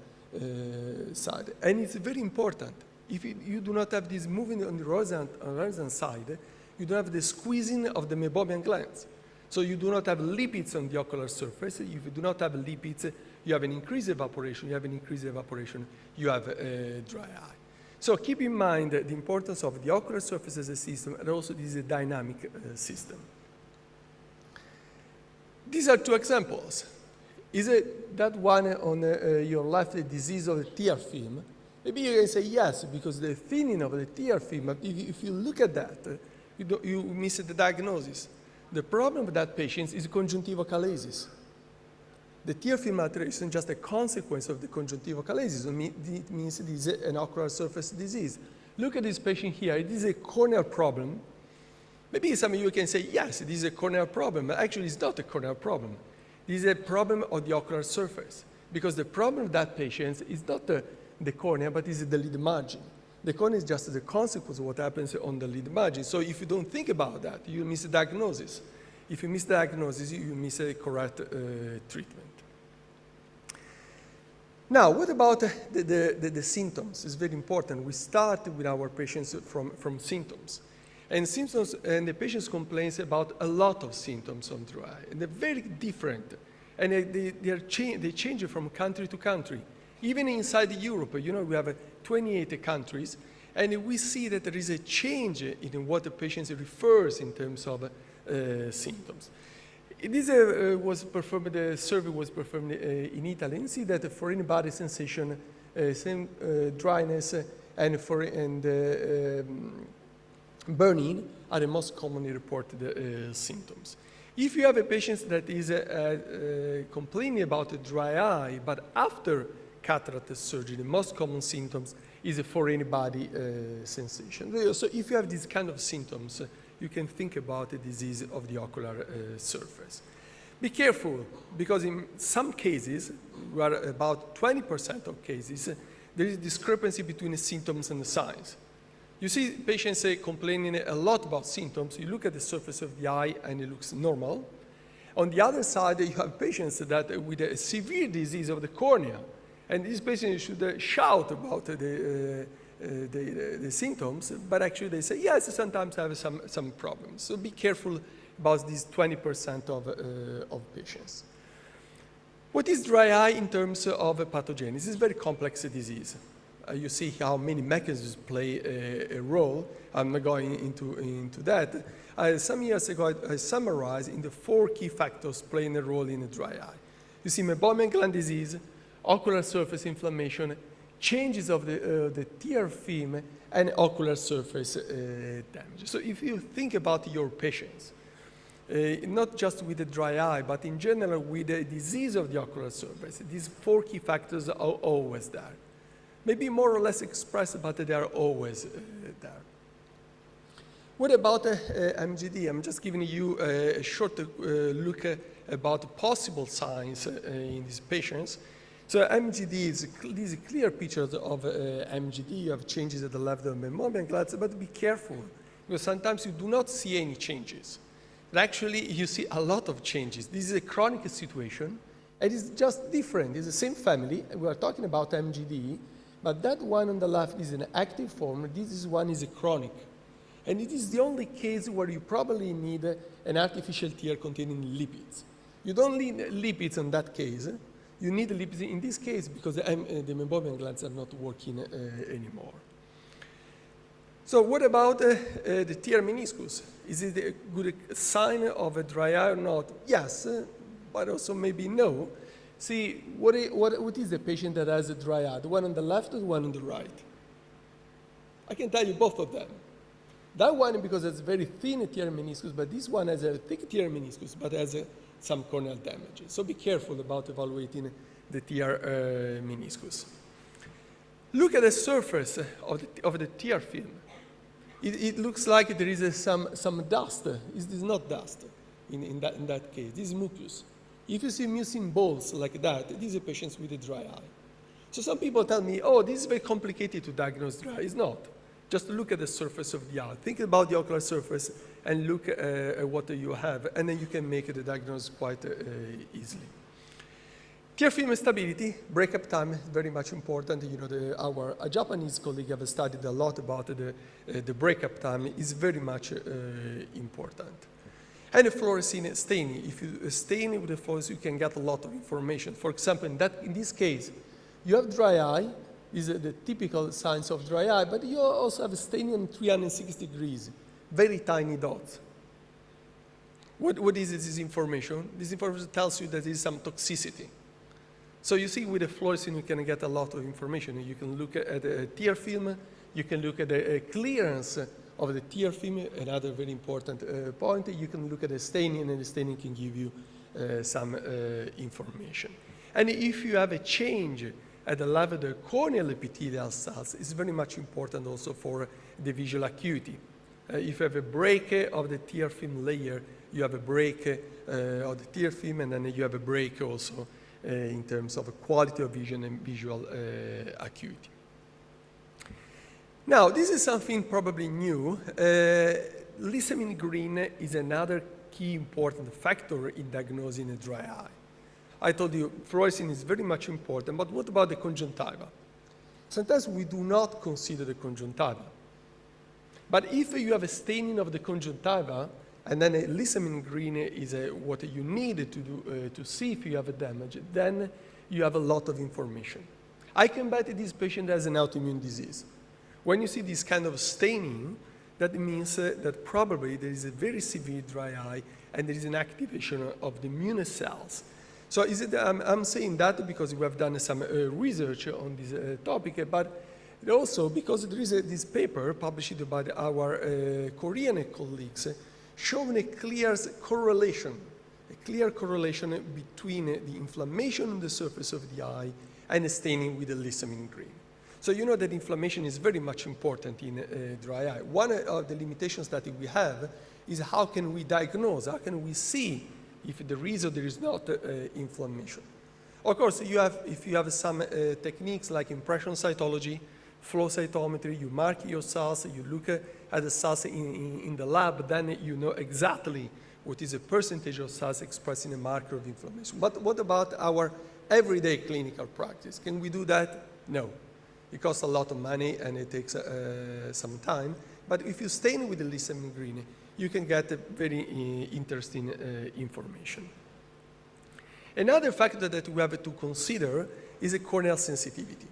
side. And it's very important. If you do not have this moving on the horizontal side, you don't have the squeezing of the meibomian glands. So you do not have lipids on the ocular surface. If you do not have lipids, you have an increased evaporation. You have an increased evaporation, you have dry eye. So keep in mind the importance of the ocular surface as a system, and also this is a dynamic system. These are two examples. Is it that one on your left, the disease of the tear film? Maybe you can say yes, because the thinning of the tear film, but if you look at that, you miss the diagnosis. The problem with that patient is conjunctival The tear film alteration is just a consequence of the conjunctival chalasis. It means it is an ocular surface disease. Look at this patient here. It is a corneal problem. Maybe some of you can say, yes, this is a corneal problem, but actually it's not a corneal problem. This is a problem of the ocular surface, because the problem of that patient is not the cornea, but is the lid margin. The cornea is just the consequence of what happens on the lid margin. So if you don't think about that, you miss the diagnosis. If you miss the diagnosis, you miss a correct treatment. Now, what about the symptoms? It's very important. We start with our patients from symptoms. And symptoms, and the patients complain about a lot of symptoms on dry eye. And they're very different. And they change from country to country. Even inside Europe, we have 28 countries, and we see that there is a change in what the patient refers in terms of symptoms. This the survey was performed in Italy, and see that foreign body sensation, same dryness, and burning are the most commonly reported symptoms. If you have a patient that is complaining about a dry eye, but after cataract surgery, the most common symptoms is a foreign body sensation. So if you have these kind of symptoms, you can think about a disease of the ocular surface. Be careful, because in some cases, about 20% of cases, there is discrepancy between the symptoms and the signs. You see patients complaining a lot about symptoms. You look at the surface of the eye and it looks normal. On the other side, you have patients that with a severe disease of the cornea, and these patients should shout about the symptoms, but actually they say, yes, sometimes I have some problems. So be careful about these 20% of patients. What is dry eye in terms of pathogenesis? This is a very complex disease. You see how many mechanisms play a role. I'm not going into that. Some years ago, I summarized in the 4 key factors playing a role in a dry eye. You see meibomian gland disease, ocular surface inflammation, changes of the tear film, and ocular surface damage. So if you think about your patients, not just with the dry eye, but in general with the disease of the ocular surface, these 4 key factors are always there. Maybe more or less expressed, but they are always there. What about MGD? I'm just giving you a short look about possible signs in these patients. So MGD is these clear pictures of MGD. You have changes at the level of the meibomian glands, but be careful, because sometimes you do not see any changes. But actually, you see a lot of changes. This is a chronic situation, and it's just different. It's the same family. We are talking about MGD, but that one on the left is an active form. This one is a chronic. And it is the only case where you probably need an artificial tear containing lipids. You don't need lipids in that case. You need lipids in this case because the meibomian glands are not working anymore. So what about the tear meniscus? Is it a good sign of a dry eye or not? Yes, but also maybe no. See, what is the patient that has a dry eye? The one on the left or the one on the right? I can tell you both of them. That one because it's very thin tear meniscus, but this one has a thick tear meniscus, but has some corneal damage. So be careful about evaluating the tear meniscus. Look at the surface of the tear film. It looks like there is some dust. This is not dust in that case. This is mucus. If you see mucin balls like that, these are patients with a dry eye. So some people tell me, oh, this is very complicated to diagnose dry eye. It's not. Just look at the surface of the eye. Think about the ocular surface and look at what you have, and then you can make the diagnosis quite easily. Tear film stability, breakup time, very much important. You know, our Japanese colleague have studied a lot about the breakup time. Is very much important. And the fluorescein staining. If you stain with the fluorescein, you can get a lot of information. For example, in this case, you have dry eye. These are the typical signs of dry eye, but you also have staining on 360 degrees, very tiny dots. What is this information? This information tells you that there is some toxicity. So you see with the fluorescein you can get a lot of information. You can look at the tear film, you can look at the clearance of the tear film, another very important point. You can look at the staining, and the staining can give you some information. And if you have a change at the level of the corneal epithelial cells, it's very much important also for the visual acuity. If you have a break of the tear film layer, you have a break of the tear film, and then you have a break also in terms of quality of vision and visual acuity. Now, this is something probably new. Lissamine green is another key important factor in diagnosing a dry eye. I told you fluorescein is very much important, but what about the conjunctiva? Sometimes we do not consider the conjunctiva. But if you have a staining of the conjunctiva, and then a lissamine green is what you need to do to see if you have a damage, then you have a lot of information. I can bet this patient has an autoimmune disease. When you see this kind of staining, that means that probably there is a very severe dry eye and there is an activation of the immune cells. So I'm saying that because we have done some research on this topic, but also because there is this paper published by our Korean colleagues showing a clear correlation between the inflammation on the surface of the eye and the staining with the lissamine green. So you know that inflammation is very much important in dry eye. One of the limitations that we have is how can we diagnose, how can we see if there is or there is not inflammation. Of course, if you have some techniques like impression cytology, flow cytometry, you mark your cells, you look at the cells in the lab, then you know exactly what is the percentage of cells expressing a marker of inflammation. But what about our everyday clinical practice? Can we do that? No. It costs a lot of money and it takes some time. But if you stain with the lissamine green, you can get very interesting information. Another factor that we have to consider is a corneal sensitivity.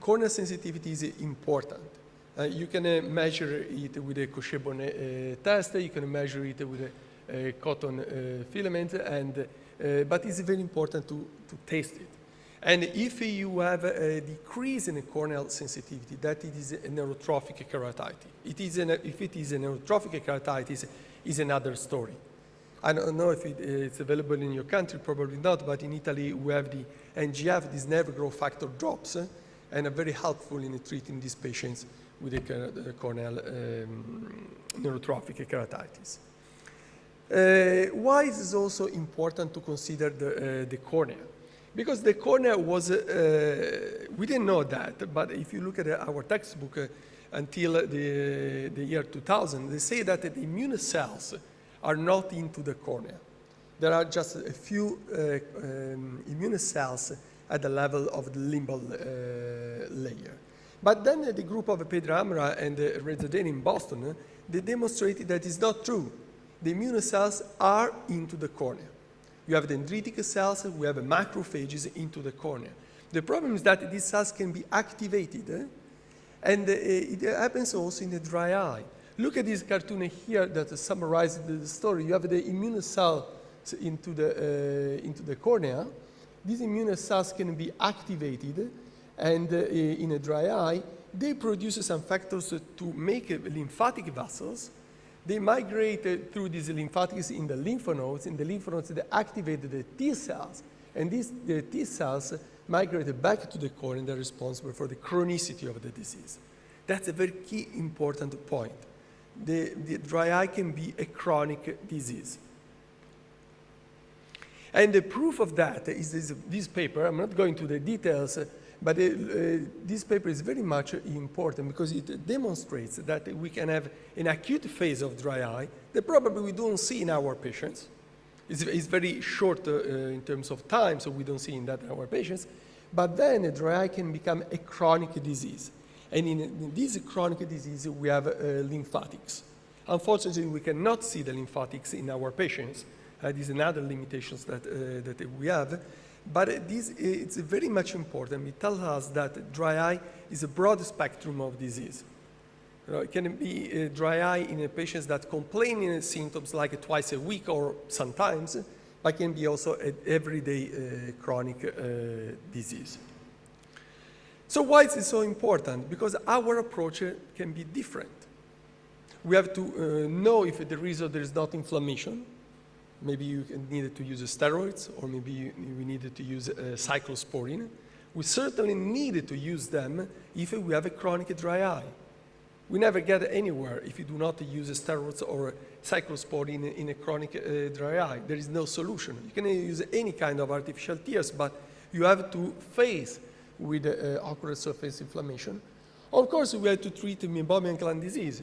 Corneal sensitivity is important. You can measure it with a Cochet-Bonnet test, you can measure it with a cotton filament, but it's very important to taste it. And if you have a decrease in the corneal sensitivity, that it is a neurotrophic keratitis. If it is a neurotrophic keratitis, is another story. I don't know if it's available in your country, probably not, but in Italy we have the NGF, these nerve growth factor drops, and are very helpful in treating these patients with the corneal neurotrophic keratitis. Why is it also important to consider the cornea? Because the cornea was, we didn't know that, but if you look at our textbook until the year 2000, they say that the immune cells are not into the cornea. There are just a few immune cells at the level of the limbal layer. But then the group of Pedro Amra and Rezzadeni in Boston, they demonstrated that it's not true. The immune cells are into the cornea. You have dendritic cells, we have macrophages into the cornea. The problem is that these cells can be activated, and it happens also in the dry eye. Look at this cartoon here that summarizes the story. You have the immune cells into the cornea. These immune cells can be activated, and in a dry eye, they produce some factors to make lymphatic vessels. They migrate through these lymphatics in the lymph nodes. In the lymph nodes, they activate the T cells, and the T cells migrate back to the cornea and they're responsible for the chronicity of the disease. That's a very key important point. The dry eye can be a chronic disease. And the proof of that is this paper. I'm not going to the details, but this paper is very much important because it demonstrates that we can have an acute phase of dry eye that probably we don't see in our patients. It's very short in terms of time, so we don't see that in our patients. But then a dry eye can become a chronic disease. And in this chronic disease, we have lymphatics. Unfortunately, we cannot see the lymphatics in our patients. These are another limitations that we have. But it's very much important. It tells us that dry eye is a broad spectrum of disease. It can be a dry eye in patients that complain in symptoms like twice a week or sometimes, but can be also an everyday chronic disease. So why is it so important? Because our approach can be different. We have to know if there is not inflammation. Maybe you needed to use steroids, or maybe we needed to use cyclosporine. We certainly needed to use them if we have a chronic dry eye. We never get anywhere if you do not use steroids or cyclosporine in a chronic dry eye. There is no solution. You can use any kind of artificial tears, but you have to face with ocular surface inflammation. Of course, we have to treat meibomian gland disease.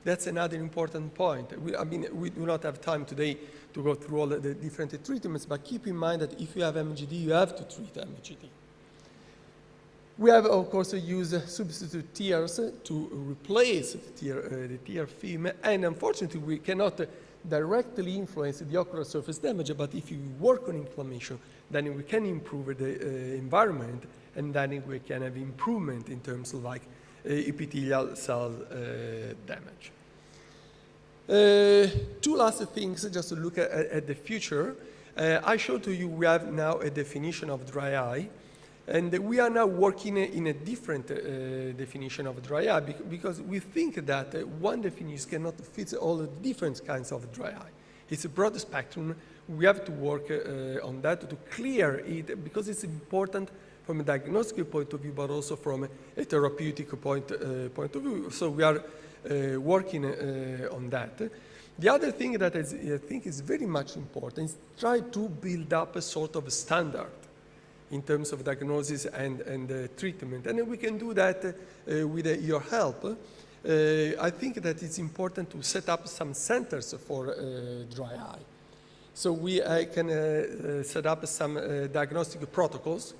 That's another important point. We do not have time today to go through all the different treatments, but keep in mind that if you have MGD, you have to treat MGD. We have, of course, used substitute tears to replace the tear film, and unfortunately, we cannot directly influence the ocular surface damage, but if you work on inflammation, then we can improve the environment, and then we can have improvement in terms of like epithelial cell damage. Two last things, just to look at the future. I showed to you we have now a definition of dry eye, and we are now working in a different definition of dry eye because we think that one definition cannot fit all the different kinds of dry eye. It's a broad spectrum. We have to work on that to clear it because it's important from a diagnostic point of view, but also from a therapeutic point of view. So we are working on that. The other thing that I think is very much important is try to build up a sort of standard in terms of diagnosis and treatment. And we can do that with your help. I think that it's important to set up some centers for dry eye. So we can set up some diagnostic protocols.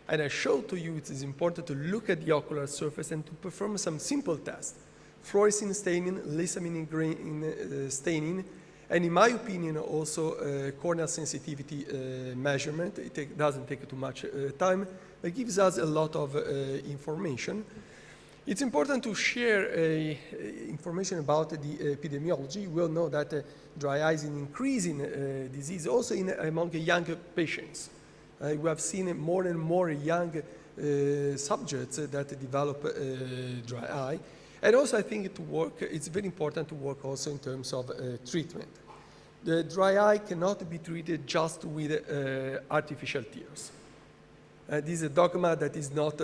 And I showed to you it is important to look at the ocular surface and to perform some simple tests. Fluorescein staining, Lissamine grain staining, and in my opinion also corneal sensitivity measurement. It doesn't take too much time. It gives us a lot of information. It's important to share information about the epidemiology. We all know that dry eye is an increasing disease also among younger patients. We have seen more and more young subjects that develop dry eye. And also I think it's very important to work also in terms of treatment. The dry eye cannot be treated just with artificial tears. This is a dogma that is not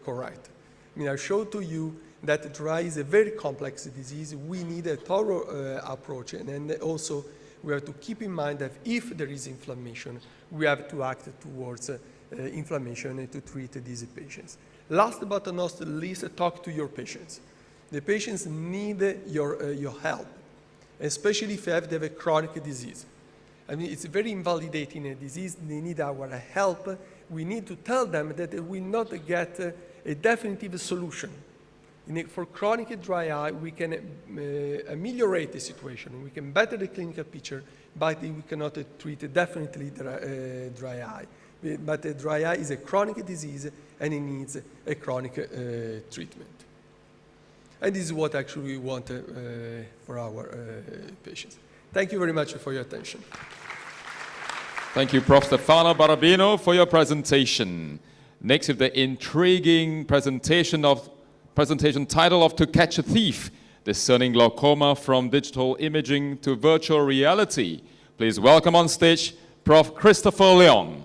correct. I mean, I showed to you that dry eye is a very complex disease. We need a thorough approach, and then also we have to keep in mind that if there is inflammation, we have to act towards inflammation to treat these patients. Last but not least, talk to your patients. The patients need your help, especially if they have a chronic disease. I mean, it's very invalidating a disease. They need our help. We need to tell them that they will not get a definitive solution. For chronic dry eye, we can ameliorate the situation. We can better the clinical picture, but we cannot treat definitely dry eye. But dry eye is a chronic disease, and it needs a chronic treatment. And this is what actually we want for our patients. Thank you very much for your attention. Thank you, Prof. Stefano Barabino, for your presentation. Next is the intriguing presentation title of To Catch a Thief, Discerning Glaucoma from Digital Imaging to Virtual Reality. Please welcome on stage Prof. Christopher Leong.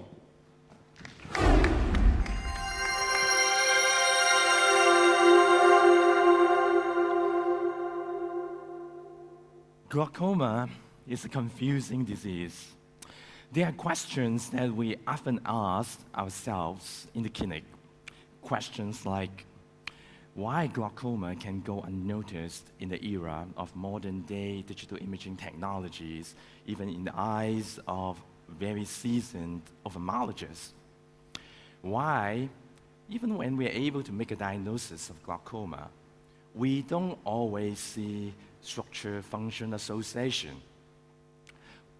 Glaucoma is a confusing disease. There are questions that we often ask ourselves in the clinic. Questions like, why glaucoma can go unnoticed in the era of modern-day digital imaging technologies, even in the eyes of very seasoned ophthalmologists? Why, even when we're able to make a diagnosis of glaucoma, we don't always see structure-function association?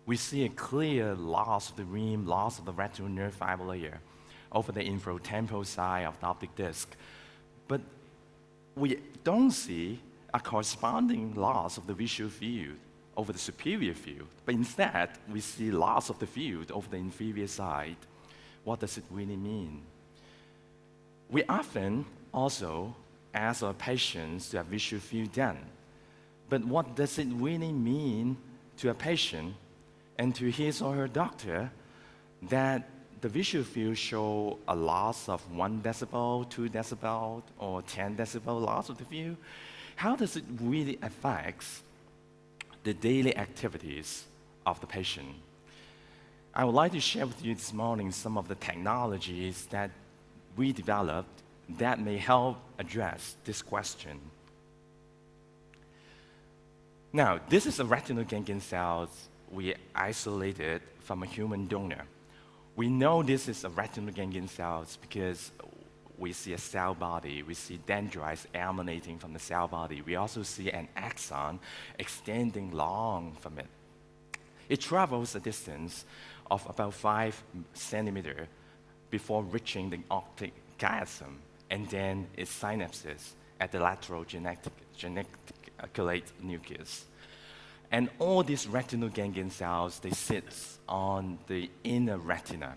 We see a clear loss of the rim, loss of the retinal nerve fiber layer over the infratemporal side of the optic disc. But we don't see a corresponding loss of the visual field over the superior field, but instead we see loss of the field over the inferior side. What does it really mean? We often also ask our patients to have visual field done, but what does it really mean to a patient and to his or her doctor that the visual field show a loss of 1 decibel, 2 decibel, or 10 decibel loss of the field? How does it really affect the daily activities of the patient? I would like to share with you this morning some of the technologies that we developed that may help address this question. Now, this is a retinal ganglion cells we isolated from a human donor. We know this is a retinal ganglion cells because we see a cell body, we see dendrites emanating from the cell body. We also see an axon extending long from it. It travels a distance of about 5 centimeters before reaching the optic chiasm, and then it synapses at the lateral geniculate nucleus. And all these retinal ganglion cells, they sit on the inner retina.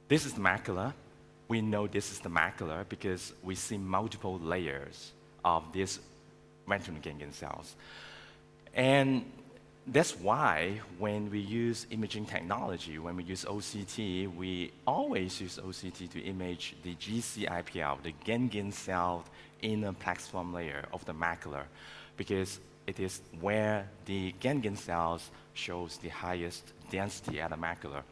This is the macula. We know this is the macula because we see multiple layers of these retinal ganglion cells. And that's why when we use imaging technology, when we use OCT, we always use OCT to image the GCIPL, the ganglion cell inner plexiform layer of the macula, because it is where the ganglion cells shows the highest density at the macula.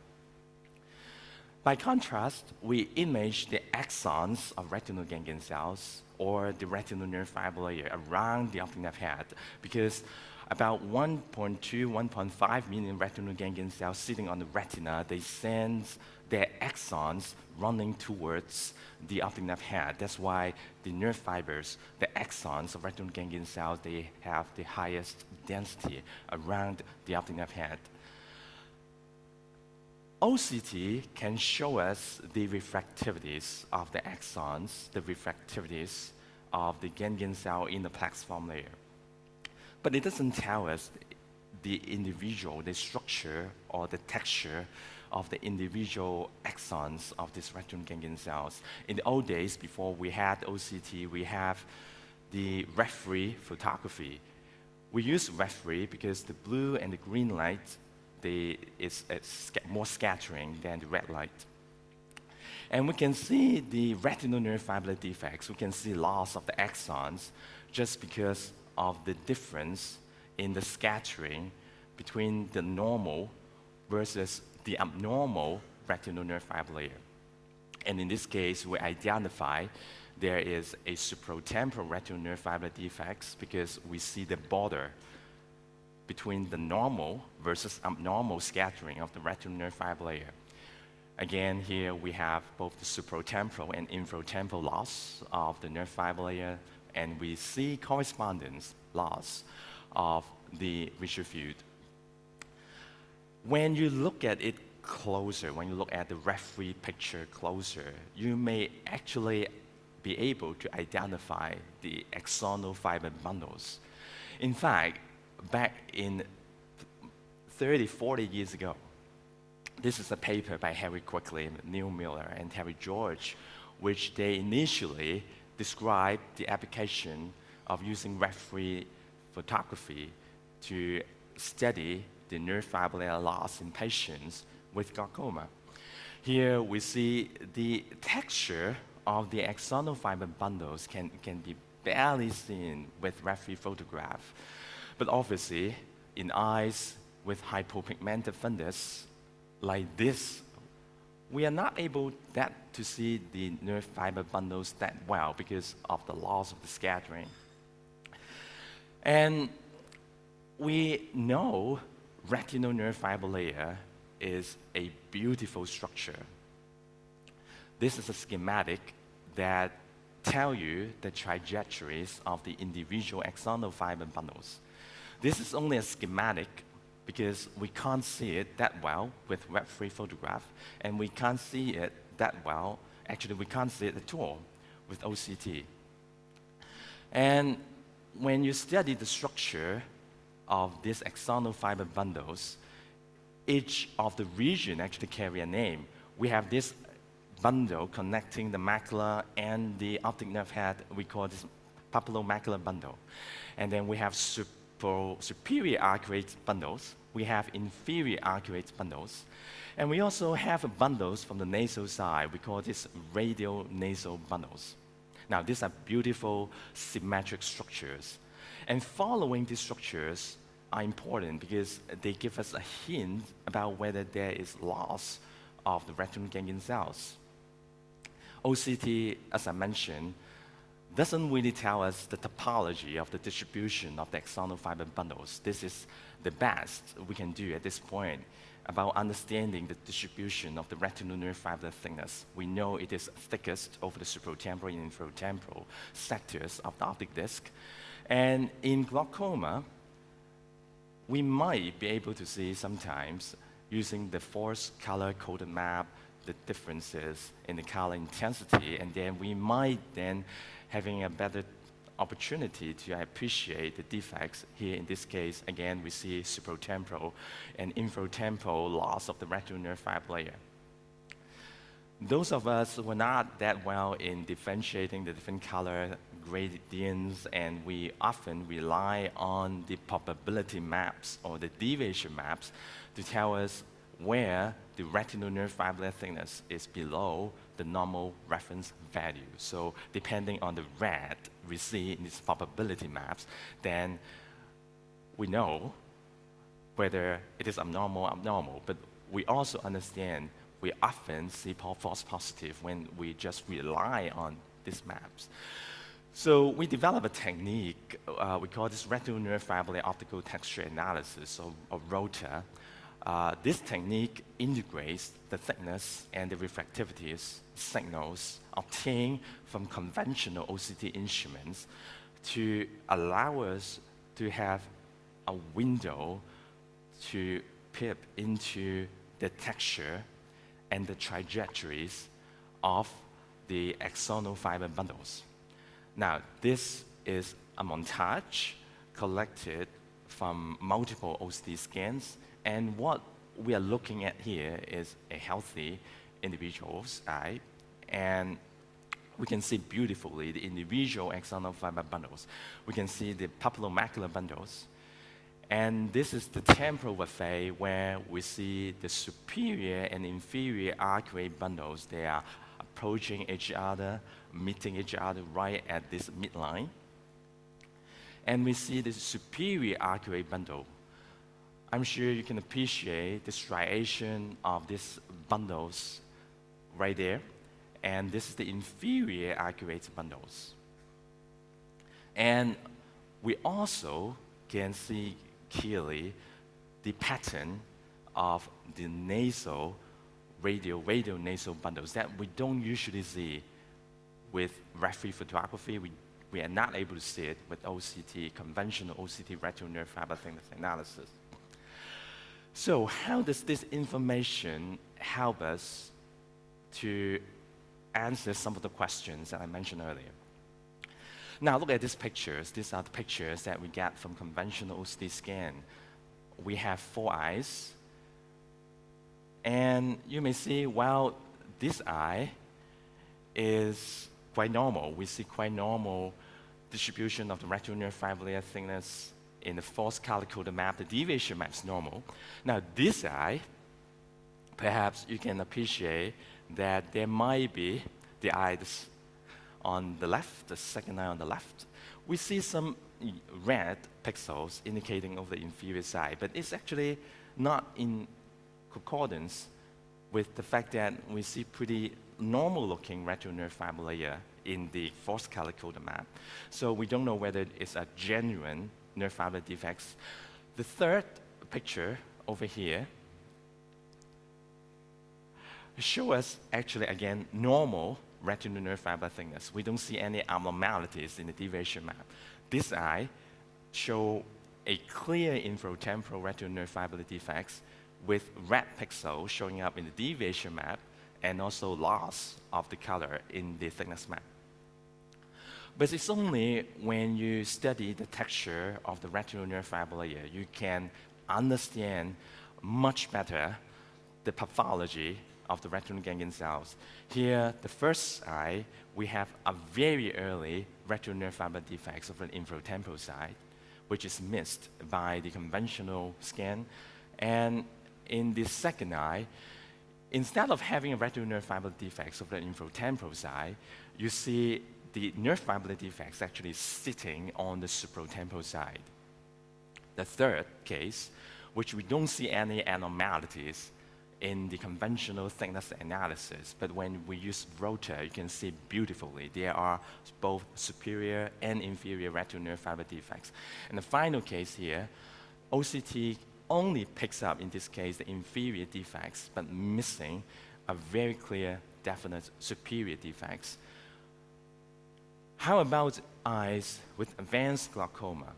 By contrast, we image the axons of retinal ganglion cells or the retinal nerve fiber layer around the optic nerve head, because about 1.2, 1.5 million retinal ganglion cells sitting on the retina, they send their axons running towards the optic nerve head. That's why the nerve fibers, the axons of retinal ganglion cells, they have the highest density around the optic nerve head. OCT can show us the refractivities of the axons, the refractivities of the ganglion cell in the plexiform layer. But it doesn't tell us the individual, the structure or the texture of the individual axons of these retinal ganglion cells. In the old days, before we had OCT, we have the red-free photography. We use red-free because the blue and the green light, it's more scattering than the red light. And we can see the retinal nerve fiber defects. We can see loss of the axons just because of the difference in the scattering between the normal versus the abnormal retinal nerve fiber layer. And in this case, we identify there is a supratemporal retinal nerve fiber defects because we see the border between the normal versus abnormal scattering of the retinal nerve fiber layer. Again, here we have both the supratemporal and infratemporal loss of the nerve fiber layer, and we see correspondence loss of the visual field. When you look at it closer, when you look at the red-free picture closer, you may actually be able to identify the axonal fiber bundles. In fact, back in 30, 40 years ago, this is a paper by Harry Quigley, Neil Miller, and Harry George, which they initially described the application of using red-free photography to study the nerve fiber layer loss in patients with glaucoma. Here we see the texture of the axonal fiber bundles can be barely seen with red-free photograph. But obviously, in eyes with hypopigmented fundus like this, we are not able to see the nerve fiber bundles that well because of the loss of the scattering. And we know retinal nerve fiber layer is a beautiful structure. This is a schematic that tell you the trajectories of the individual axonal fiber bundles. This is only a schematic because we can't see it that well with red-free photograph, and we can't see it that well, actually we can't see it at all with OCT. And when you study the structure of these axonal fiber bundles, each of the region actually carry a name. We have this bundle connecting the macula and the optic nerve head. We call this papillomacular bundle. And then we have superior arcuate bundles. We have inferior arcuate bundles. And we also have bundles from the nasal side. We call this radial nasal bundles. Now, these are beautiful symmetric structures. And following these structures are important because they give us a hint about whether there is loss of the retinal ganglion cells. OCT, as I mentioned, doesn't really tell us the topology of the distribution of the axonal fiber bundles. This is the best we can do at this point about understanding the distribution of the retinal nerve fiber thickness. We know it is thickest over the supratemporal and infratemporal sectors of the optic disc. And in glaucoma, we might be able to see sometimes using the force color-coded map, the differences in the color intensity, and then we might then having a better opportunity to appreciate the defects. Here in this case, again, we see supratemporal and infratemporal loss of the retinal nerve fiber layer. Those of us who were not that well in differentiating the different color gradients, and we often rely on the probability maps or the deviation maps to tell us where the retinal nerve fiber layer thickness is below the normal reference value. So depending on the red we see in these probability maps, then we know whether it is abnormal or abnormal. But we also understand we often see false positive when we just rely on these maps. So we develop a technique, we call this retinal nerve fiber layer optical texture analysis, or ROTA. This technique integrates the thickness and the refractivity signals obtained from conventional OCT instruments to allow us to have a window to peep into the texture and the trajectories of the axonal fiber bundles. Now, this is a montage collected from multiple OCT scans, and what we are looking at here is a healthy individual's eye, and we can see beautifully the individual axonal fiber bundles. We can see the papillomacular bundles. And this is the temporal buffet where we see the superior and inferior arcuate bundles. They are approaching each other, meeting each other right at this midline. And we see the superior arcuate bundle. I'm sure you can appreciate the striation of these bundles right there. And this is the inferior arcuate bundles. And we also can see clearly the pattern of the nasal, radial nasal bundles that we don't usually see with Rafi photography. We are not able to see it with OCT, conventional OCT retinal nerve fiber thickness analysis. So how does this information help us to answer some of the questions that I mentioned earlier? Now look at these pictures. These are the pictures that we get from conventional OCT scan. We have 4 eyes. And you may see, well, this eye is quite normal. We see quite normal distribution of the retinal nerve fiber layer thickness in the false color-coded map. The deviation map is normal. Now this eye, perhaps you can appreciate that there might be the eyes on the left, the second eye on the left. We see some red pixels indicating of the inferior side, but it's actually not in concordance with the fact that we see pretty normal-looking retinal nerve fiber layer in the false color-coded map. So we don't know whether it's a genuine nerve fiber defects. The third picture over here show us actually, again, normal retinal nerve fiber thickness. We don't see any abnormalities in the deviation map. This eye show a clear infratemporal retinal nerve fiber defects with red pixels showing up in the deviation map and also loss of the color in the thickness map. But it's only when you study the texture of the retinal nerve fiber layer you can understand much better the pathology of the retinal ganglion cells. Here, the first eye, we have a very early retinal nerve fiber defects of the infratemporal side, which is missed by the conventional scan. And in the second eye, instead of having a retinal nerve fiber defects of the infratemporal side, you see the nerve fiber defects actually sitting on the supratemporal side. The third case, which we don't see any abnormalities in the conventional thickness analysis, but when we use ROTA, you can see beautifully there are both superior and inferior retinal nerve fiber defects. And the final case here, OCT only picks up, in this case, the inferior defects, but missing a very clear, definite superior defects. How about eyes with advanced glaucoma?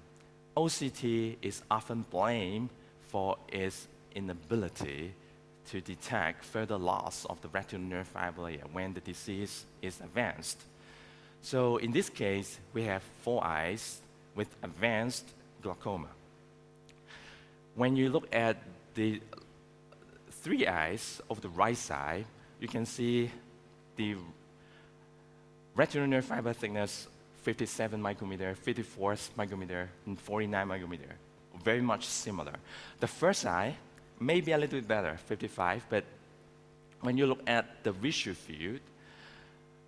OCT is often blamed for its inability to detect further loss of the retinal nerve fiber layer when the disease is advanced. So in this case, we have 4 eyes with advanced glaucoma. When you look at the 3 eyes of the right side, you can see the retinal nerve fiber thickness 57 micrometer, 54 micrometer, and 49 micrometer, very much similar. The first eye may be a little bit better, 55, but when you look at the visual field,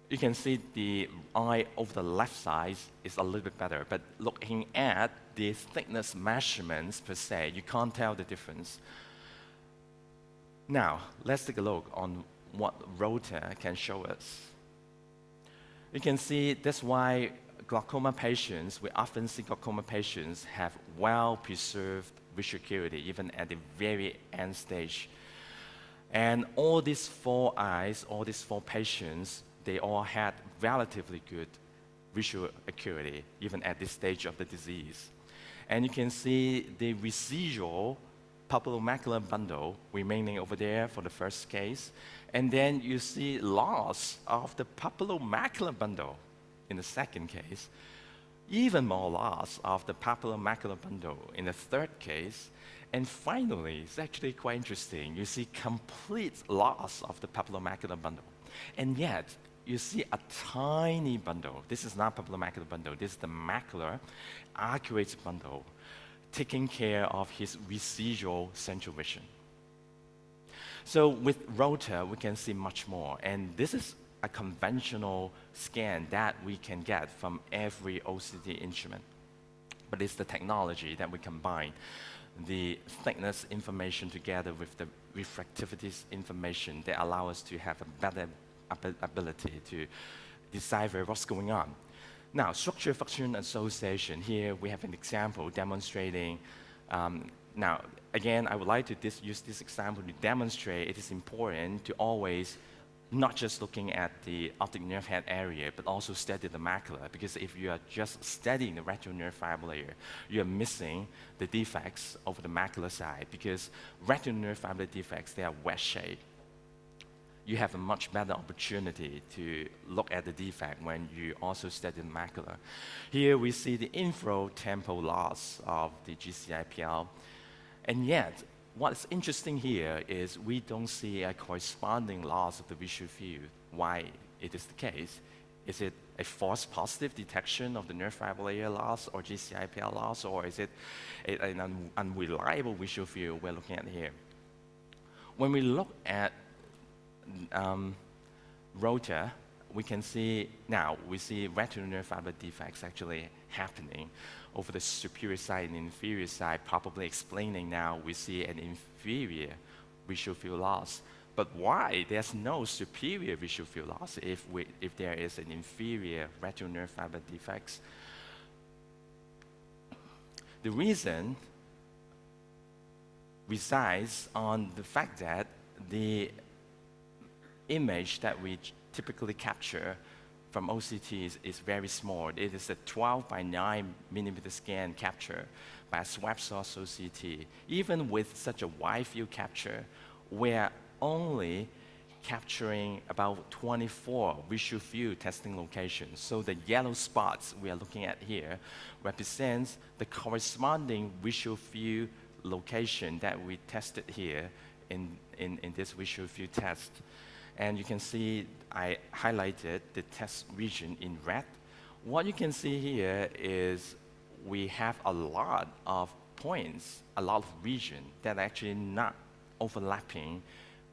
you can see the eye of the left side is a little bit better, but looking at the thickness measurements per se, you can't tell the difference. Now, let's take a look on what ROTA can show us. You can see that's why glaucoma patients, we often see glaucoma patients have well-preserved visual acuity, even at the very end stage. And all these 4 eyes, all these 4 patients, they all had relatively good visual acuity, even at this stage of the disease. And you can see the residual papillomacular bundle remaining over there for the first case. And then you see loss of the papillomacular bundle in the second case. even more loss of the papillomacular bundle in the third case. And finally, it's actually quite interesting. You see complete loss of the papillomacular bundle. And yet, you see a tiny bundle. This is not papillomacular bundle. This is the macular arcuate bundle taking care of his residual central vision. So with Rota, we can see much more. And this is a conventional scan that we can get from every OCT instrument. But it's the technology that we combine the thickness information together with the refractivity information that allow us to have a better ability to decipher what's going on. Now, structure-function association. Here we have an example demonstrating. Now, again, I would like to use this example to demonstrate it is important to always not just looking at the optic nerve head area, but also study the macula. Because if you are just studying the retinal nerve fiber layer, you are missing the defects over the macular side. Because retinal nerve fiber defects, they are wedge-shaped. You have a much better opportunity to look at the defect when you also study the macula. Here we see the infratemporal loss of the GCIPL. And yet, what's interesting here is we don't see a corresponding loss of the visual field. Why it is the case? Is it a false positive detection of the nerve fiber layer loss or GCIPL loss, or is it an unreliable visual field we're looking at here? When we look at Rota, we can see now, we see retinal nerve fiber defects actually happening over the superior side and inferior side, probably explaining now we see an inferior visual field loss. But why there's no superior visual field loss if there is an inferior retinal nerve fiber defects? The reason resides on the fact that the image that we typically capture from OCT is very small. It is a 12 by 9 millimeter scan capture by a swab source OCT. Even with such a wide field capture, we're only capturing about 24 visual field testing locations. So the yellow spots we are looking at here represents the corresponding visual field location that we tested here in this visual field test. And you can see I highlighted the test region in red. What you can see here is we have a lot of points, a lot of region that are actually not overlapping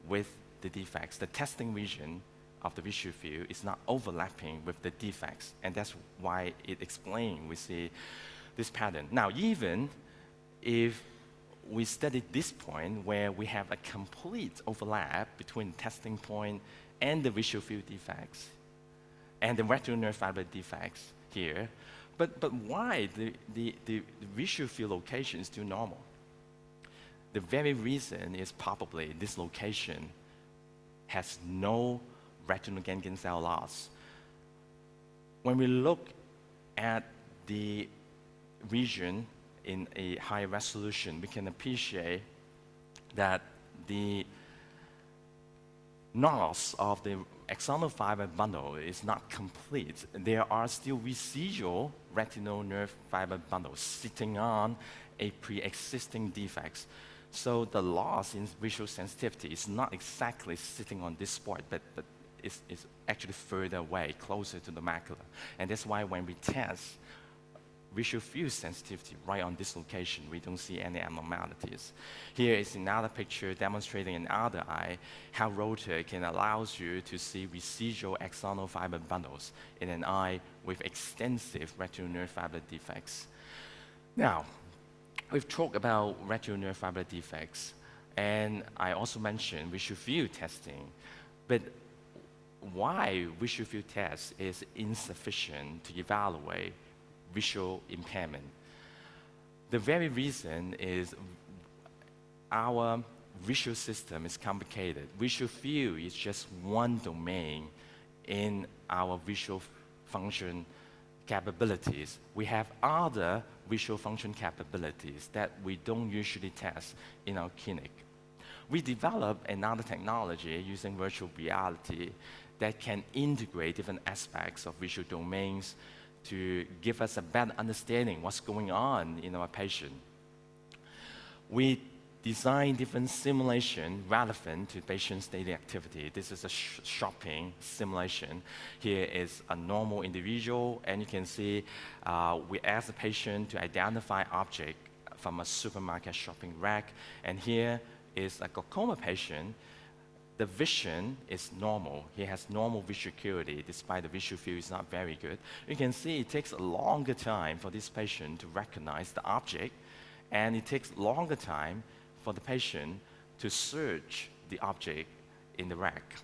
with the defects. The testing region of the visual field is not overlapping with the defects, and that's why it explains we see this pattern. Now, even if we studied this point where we have a complete overlap between testing point and the visual field defects and the retinal nerve fiber defects here, but why the visual field location is still normal? The very reason is probably this location has no retinal ganglion cell loss. When we look at the region in a high resolution, we can appreciate that the loss of the axonal fiber bundle is not complete. There are still residual retinal nerve fiber bundles sitting on a pre-existing defects. So the loss in visual sensitivity is not exactly sitting on this spot, but it's actually further away, closer to the macula. And that's why when we test visual field sensitivity right on this location, we don't see any abnormalities. Here is another picture demonstrating in other eye how Rota can allow you to see residual axonal fiber bundles in an eye with extensive retinal nerve fiber defects. Now, we've talked about retinal nerve fiber defects, and I also mentioned visual field testing, but why visual field test is insufficient to evaluate visual impairment. The very reason is our visual system is complicated. Visual field is just one domain in our visual function capabilities. We have other visual function capabilities that we don't usually test in our clinic. We developed another technology using virtual reality that can integrate different aspects of visual domains to give us a better understanding what's going on in our patient. We design different simulation relevant to patient's daily activity. This is a shopping simulation. Here is a normal individual, and you can see we ask the patient to identify object from a supermarket shopping rack, and here is a glaucoma patient. The vision is normal. He has normal visual acuity, despite the visual field is not very good. You can see it takes a longer time for this patient to recognize the object, and it takes longer time for the patient to search the object in the rack.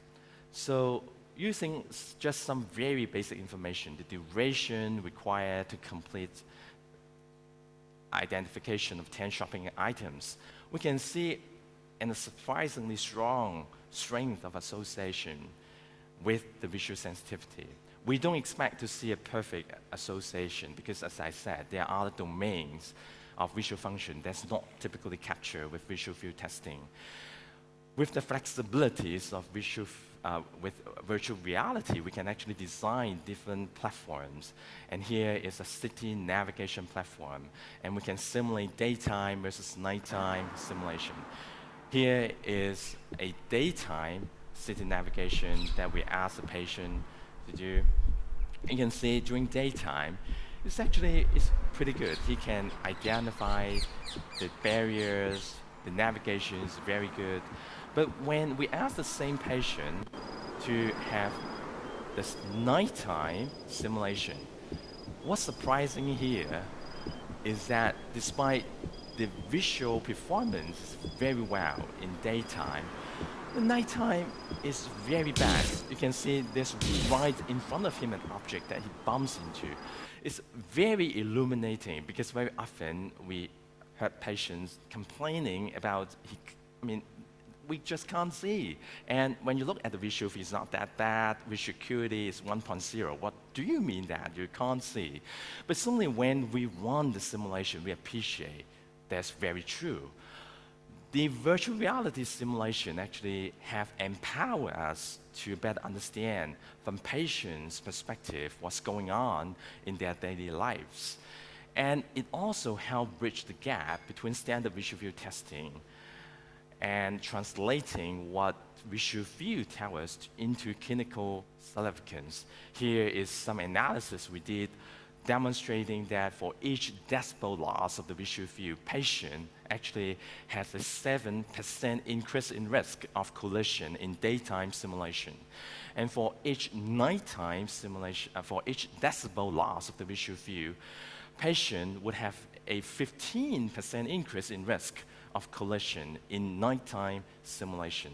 So using just some very basic information, the duration required to complete identification of 10 shopping items, we can see a surprisingly strong strength of association with the visual sensitivity. We don't expect to see a perfect association because, as I said, there are other domains of visual function that's not typically captured with visual field testing. With the flexibilities of with virtual reality, we can actually design different platforms. And here is a city navigation platform, and we can simulate daytime versus nighttime simulation. Here is a daytime city navigation that we ask the patient to do. You can see during daytime, it's pretty good. He can identify the barriers, the navigation is very good. But when we ask the same patient to have this nighttime simulation, what's surprising here is that despite the visual performance is very well in daytime, the nighttime is very bad. You can see this right in front of him an object that he bumps into. It's very illuminating because very often we heard patients complaining about, we just can't see. And when you look at the visual field, it's not that bad. Visual acuity is 1.0. What do you mean that you can't see? But certainly when we run the simulation, we appreciate that's very true. The virtual reality simulation actually have empowered us to better understand from patients' perspective what's going on in their daily lives. And it also helped bridge the gap between standard visual field testing and translating what visual field tells us into clinical significance. Here is some analysis we did demonstrating that for each decibel loss of the visual field, patient actually has a 7% increase in risk of collision in daytime simulation. And for each nighttime simulation, for each decibel loss of the visual field, patient would have a 15% increase in risk of collision in nighttime simulation.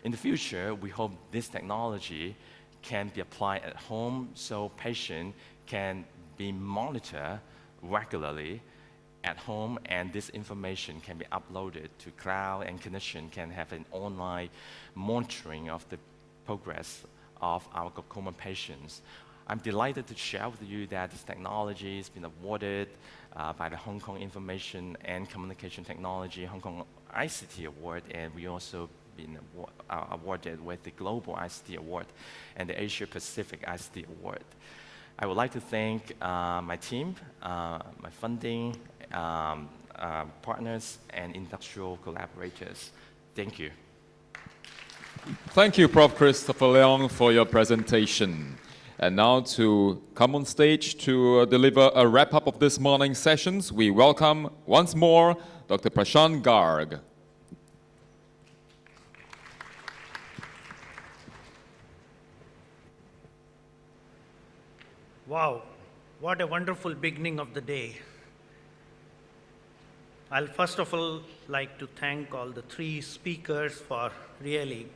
In the future, we hope this technology can be applied at home so patient can be monitored regularly at home, and this information can be uploaded to cloud, and clinician can have an online monitoring of the progress of our glaucoma patients. I'm delighted to share with you that this technology has been awarded by the Hong Kong Information and Communication Technology Hong Kong ICT Award, and we also been awarded with the Global ICT Award and the Asia Pacific ICT Award. I would like to thank my team, my funding partners, and industrial collaborators. Thank you. Thank you, Prof. Christopher Leong, for your presentation. And now to come on stage to deliver a wrap-up of this morning's sessions, we welcome once more Dr. Prashant Garg. Wow, what a wonderful beginning of the day. I'll first of all like to thank all the three speakers for really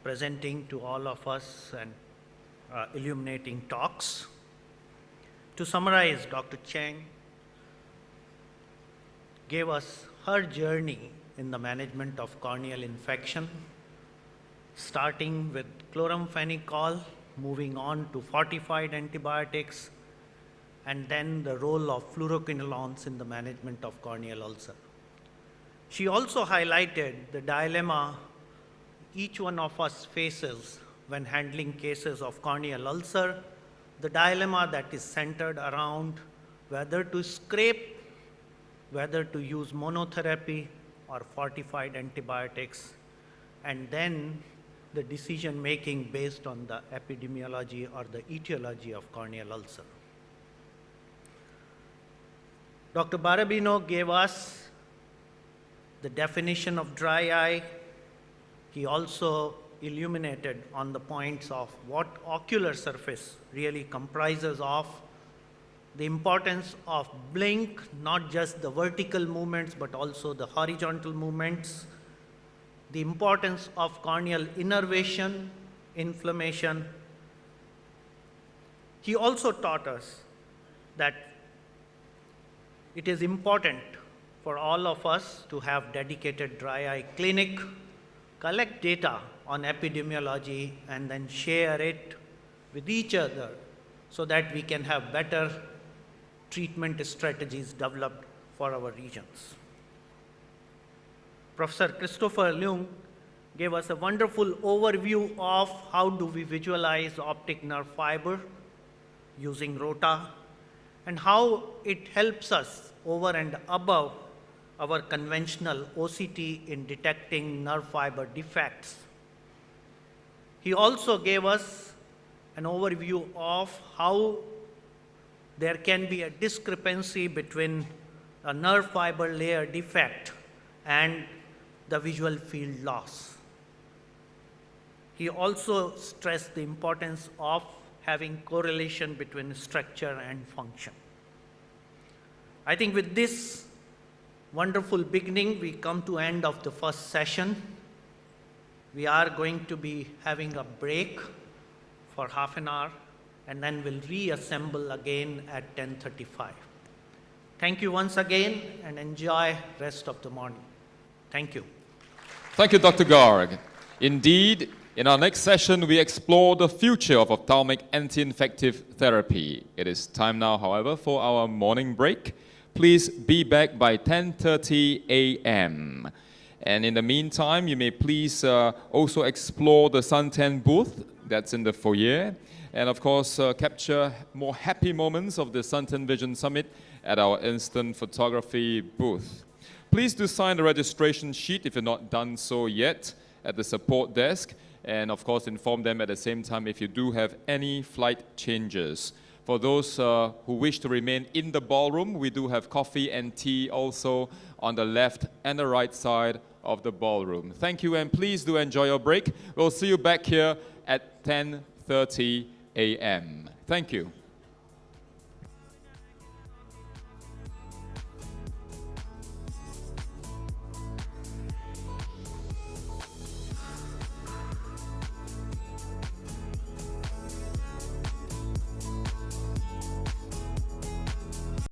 presenting to all of us and illuminating talks. To summarize, Dr. Cheng gave us her journey in the management of corneal infection, starting with chloramphenicol, moving on to fortified antibiotics, and then the role of fluoroquinolones in the management of corneal ulcer. She also highlighted the dilemma each one of us faces when handling cases of corneal ulcer, the dilemma that is centered around whether to scrape, whether to use monotherapy or fortified antibiotics, and then the decision making based on the epidemiology or the etiology of corneal ulcer. Dr. Barabino gave us the definition of dry eye. He also illuminated on the points of what ocular surface really comprises of, the importance of blink, not just the vertical movements, but also the horizontal movements, the importance of corneal innervation, inflammation. He also taught us that it is important for all of us to have dedicated dry eye clinic, collect data on epidemiology, and then share it with each other so that we can have better treatment strategies developed for our regions. Professor Christopher Leung gave us a wonderful overview of how do we visualize optic nerve fiber using ROTA and how it helps us over and above our conventional OCT in detecting nerve fiber defects. He also gave us an overview of how there can be a discrepancy between a nerve fiber layer defect and the visual field loss. He also stressed the importance of having correlation between structure and function. I think with this wonderful beginning, we come to end of the first session. We are going to be having a break for half an hour, and then we'll reassemble again at 10:35. Thank you once again, and enjoy rest of the morning. Thank you. Thank you, Dr. Garg. Indeed, in our next session, we explore the future of ophthalmic anti-infective therapy. It is time now, however, for our morning break. Please be back by 10:30 a.m. And in the meantime, you may please also explore the suntan booth that's in the foyer. And of course, capture more happy moments of the Suntan Vision Summit at our instant photography booth. Please do sign the registration sheet if you're not done so yet at the support desk. And of course, inform them at the same time if you do have any flight changes. For those who wish to remain in the ballroom, we do have coffee and tea also on the left and the right side of the ballroom. Thank you, and please do enjoy your break. We'll see you back here at 10:30 a.m. Thank you.